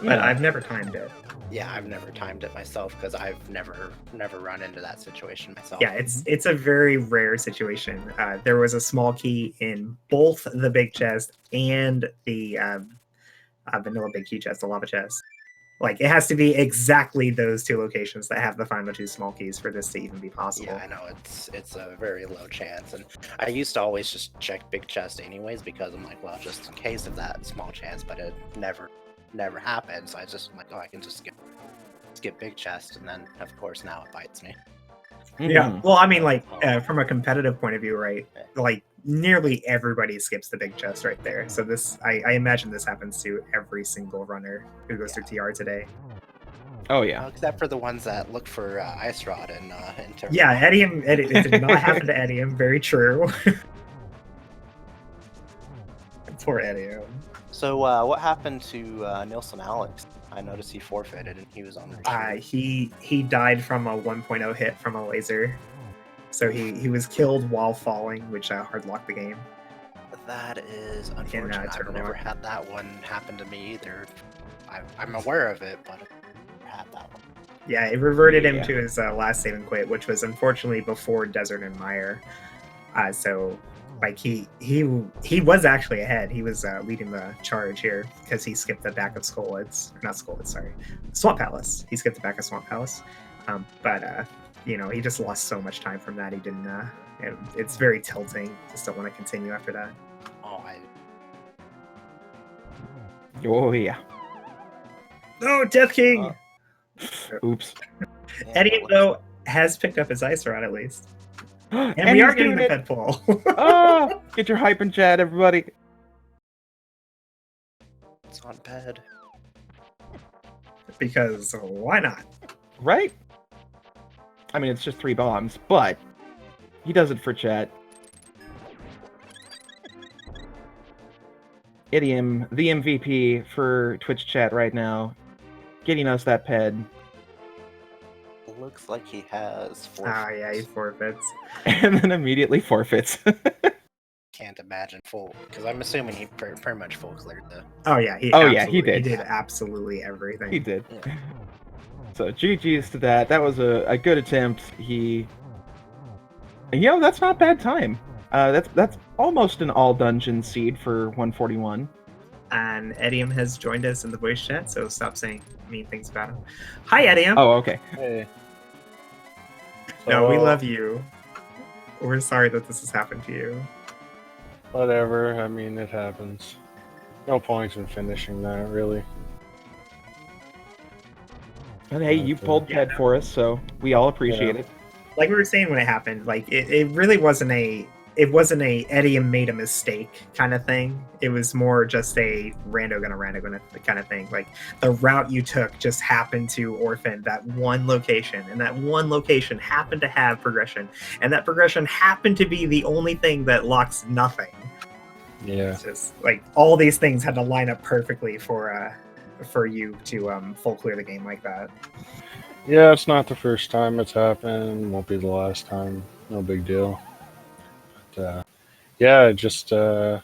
but I've never timed it. Yeah, I've never timed it myself because I've never run into that situation myself. Yeah, it's a very rare situation. There was a small key in both the big chest and the vanilla big key chest, the lava chest. Like, it has to be exactly those two locations that have the final two small keys for this to even be possible. Yeah, I know, it's a very low chance, and I used to always just check big chest anyways because I'm like, well, just in case of that small chance, but it never never happened. So I just like, oh, I can just skip big chest, and then of course now it bites me. Yeah. Mhm. Well, I mean, like from a competitive point of view, right? Like nearly everybody skips the big chest right there. So this, I imagine this happens to every single runner who goes through TR today. Oh yeah. Well, except for the ones that look for Ice Rod and Yeah, Edium. It did not happen to Edium. Very true. Poor Edium. So what happened to Nilsson Alex? I noticed he forfeited and he was on the He died from a 1.0 hit from a laser. So he was killed while falling, which hard locked the game. That is unfortunate. I've Turtle never Rock. had that one happen to me either. I'm aware of it, but I've never had that one. Yeah, it reverted him Yeah. to his last save and quit, which was unfortunately before Desert and Mire. So like he was actually ahead. He was leading the charge here because he skipped the back of Skullwoods, not Skullwoods, sorry, Swamp Palace. He skipped the back of Swamp Palace, but you know, he just lost so much time from that. He didn't. It's very tilting. Just don't want to continue after that. Oh, Oh yeah. No, Death King. Oops. Eddie though has picked up his ice rod at least, and we he's are getting doing the it. pet pull. Oh, get your hype in chat, everybody. it's on bed. Because why not? Right? I mean, it's just 3 bombs, but he does it for chat. Idiom, the MVP for Twitch chat right now, getting us that ped, Looks like he has four. Yeah, he forfeits. and then immediately forfeits. Can't imagine full, because I'm assuming he pretty much full cleared the. Oh yeah, he did. He did absolutely everything. He did. Yeah. So GG's to that. That was a good attempt. That's not bad time. That's almost an all dungeon seed for 141. And Edium has joined us in the voice chat, so stop saying mean things about him. Hi, Edium. Oh, okay. Hey. No, we So, love you. We're sorry that this has happened to you. Whatever. I mean, it happens. No point in finishing that, really. And hey, you pulled ped for us, so we all appreciate it. Like we were saying when it happened, like it really wasn't a Edium made a mistake kind of thing. It was more just a rando gonna kind of thing. Like the route you took just happened to orphan that one location, and that one location happened to have progression, and that progression happened to be the only thing that locks nothing. Yeah. It's just like all these things had to line up perfectly for you to full clear the game like that. Yeah, it's not the first time it's happened. Won't be the last time. No big deal. But, yeah, just I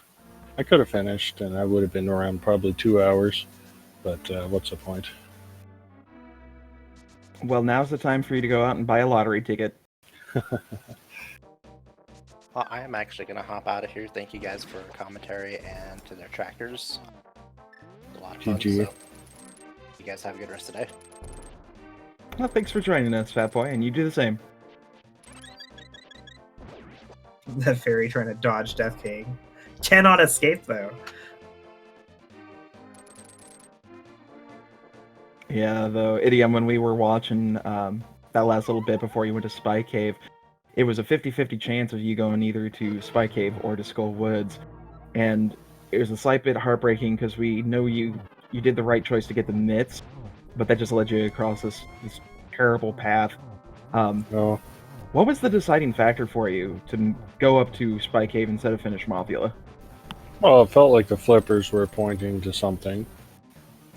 could have finished, and I would have been around probably 2 hours. But what's the point? Well, now's the time for you to go out and buy a lottery ticket. Well, I am actually gonna hop out of here. Thank you guys for commentary and to their trackers. A lot of fun. GG. So you guys have a good rest of the day. Well, thanks for joining us, Fat Boy, and you do the same. The fairy trying to dodge Death King. Cannot escape though. Yeah, though, Idiom, when we were watching that last little bit before you went to Spy Cave, it was a 50-50 chance of you going either to Spy Cave or to Skull Woods. And it was a slight bit heartbreaking because we know you did the right choice to get the mitts, but that just led you across this terrible path. No. What was the deciding factor for you to go up to Spy Cave instead of finish Mafia? Well, it felt like the flippers were pointing to something.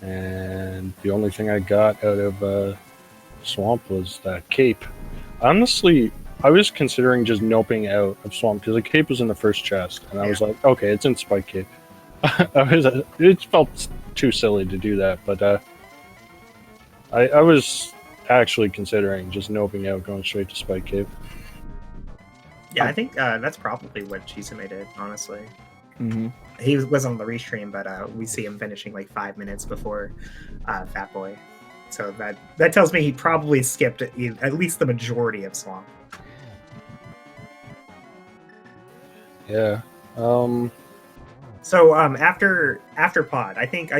And the only thing I got out of Swamp was that cape. Honestly, I was considering just noping out of Swamp because the cape was in the first chest, and I was like, okay, it's in Spike Cape. It felt too silly to do that, but I was actually considering just noping out, going straight to Spike Cape. Yeah, I think that's probably what Chisame did, honestly. Mm-hmm. He was on the restream, but we see him finishing like 5 minutes before Fat Boy. So that tells me he probably skipped at least the majority of Swamp. Yeah. So after Pod, I think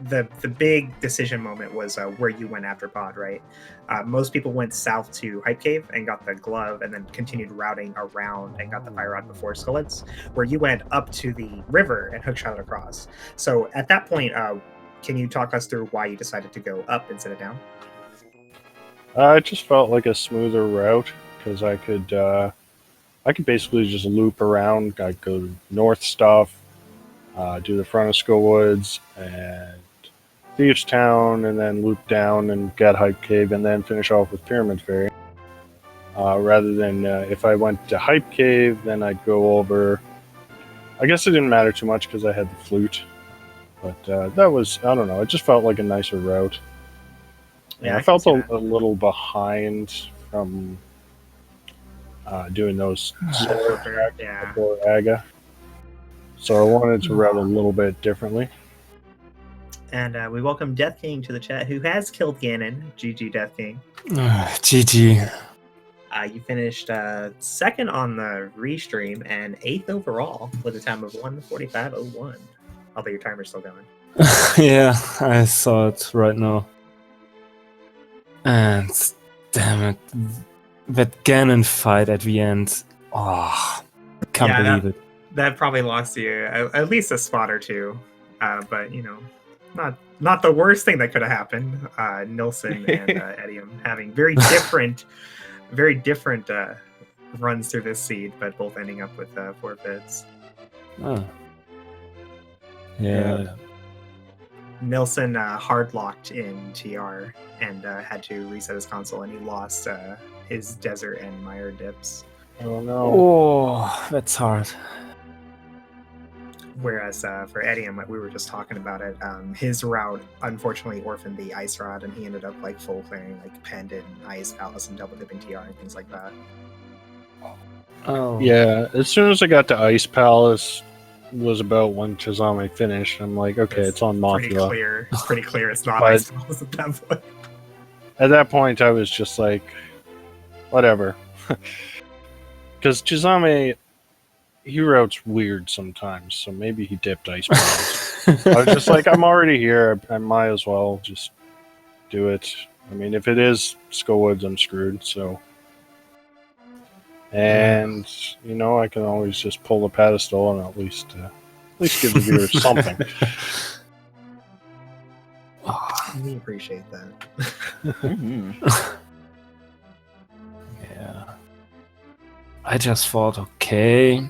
the big decision moment was where you went after Pod, right? Most people went south to Hype Cave and got the glove, and then continued routing around and got the fire rod before Skullets. Where you went up to the river and hookshot it across. So at that point, can you talk us through why you decided to go up instead of down? It just felt like a smoother route because I could basically just loop around. I'd go north stuff, do the front of Skull Woods and Thieves Town, and then loop down and get Hype Cave, and then finish off with Pyramid Ferry. Rather than if I went to Hype Cave, then I'd go over. I guess it didn't matter too much because I had the flute, but that was, I don't know. It just felt like a nicer route. Yeah, I felt a little behind from doing those before Aga. So I wanted to route a little bit differently. And we welcome Death King to the chat, who has killed Ganon. GG, Death King. GG. You finished second on the restream and 8th overall with a time of 1:45:01. Although your timer's still going. Yeah, I saw it right now. And damn it, that Ganon fight at the end. Oh, can't believe it. That probably lost you at least a spot or two. But not the worst thing that could have happened. Nilsson and Edium having very different runs through this seed, but both ending up with forfeits. Oh. Yeah. Nilsson hard locked in TR and had to reset his console, and he lost his desert and mire dips. Oh no! Oh, that's hard. Whereas for Edium, like we were just talking about it, his route unfortunately orphaned the ice rod, and he ended up like full clearing like Pendant, Ice Palace, and double dipping TR and things like that. Oh. Yeah, as soon as I got to Ice Palace, was about when Chizame finished. I'm like, okay, it's on Mothra. It's pretty clear it's not But Ice Palace at that point. At that point, I was just like, whatever. Because Chizame, he routes weird sometimes, so maybe he dipped Ice Palace. I was just like, I'm already here. I might as well just do it. I mean, if it is Skull Woods, I'm screwed, so... And, I can always just pull the pedestal and at least give the viewers something. We appreciate that. Mhm. Yeah. I just thought, okay,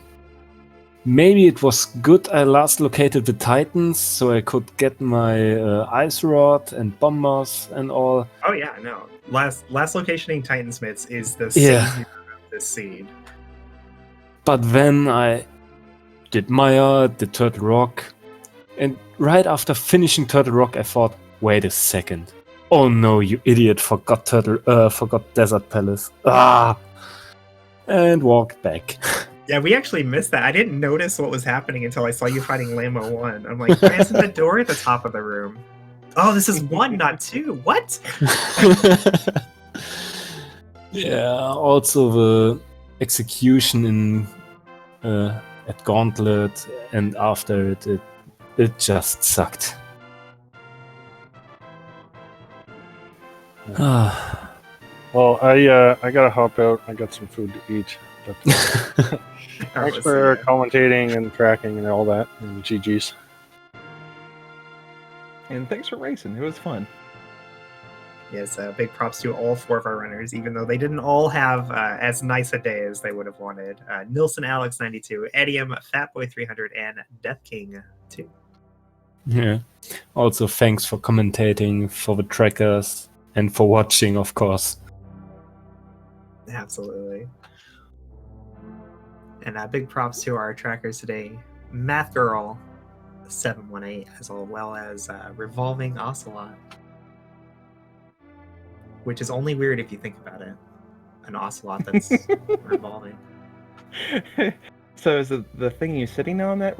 maybe it was good I last located the Titans so I could get my Ice Rod and Bombers and all. Oh yeah, no. Last locationing Titansmiths is the Yeah. this seed. But then I did Maya, did Turtle Rock, and right after finishing Turtle Rock I thought, wait a second. Oh no, you idiot, forgot Desert Palace. And walked back. Yeah, we actually missed that. I didn't notice what was happening until I saw you fighting Lamo 1. I'm like, why isn't the door at the top of the room? Oh, this is 1, not 2. What? Yeah, also the execution in at Gauntlet, and after it just sucked. Well, I gotta hop out. I got some food to eat. But thanks for commentating and tracking and all that. And GG's. And thanks for racing. It was fun. Yes, big props to all 4 of our runners, even though they didn't all have as nice a day as they would have wanted. Nilsson Alex 92, Edium, Fatboy 300, and Death King 2. Yeah. Also, thanks for commentating, for the trackers, and for watching, of course. Absolutely. And big props to our trackers today, Math Girl 718, as well as Revolving Ocelot. Which is only weird if you think about it. An ocelot that's revolving. So is the thing you sitting on that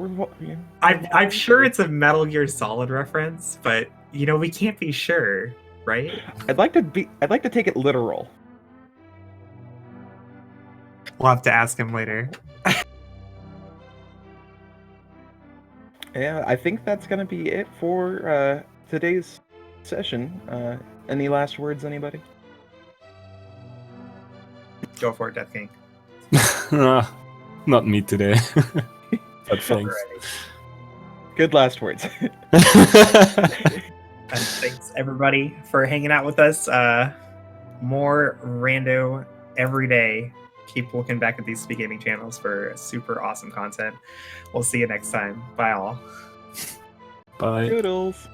I'm sure it's a Metal Gear Solid reference, but we can't be sure, right? I'd like to take it literal. We'll have to ask him later. Yeah, I think that's gonna be it for today's session. Any last words, anybody? Go for it, Death King. Not me today. But thanks. Alrighty. Good last words. And thanks everybody for hanging out with us. More rando every day. Keep looking back at these Speed Gaming channels for super awesome content. We'll see you next time. Bye all. Bye. Doodles.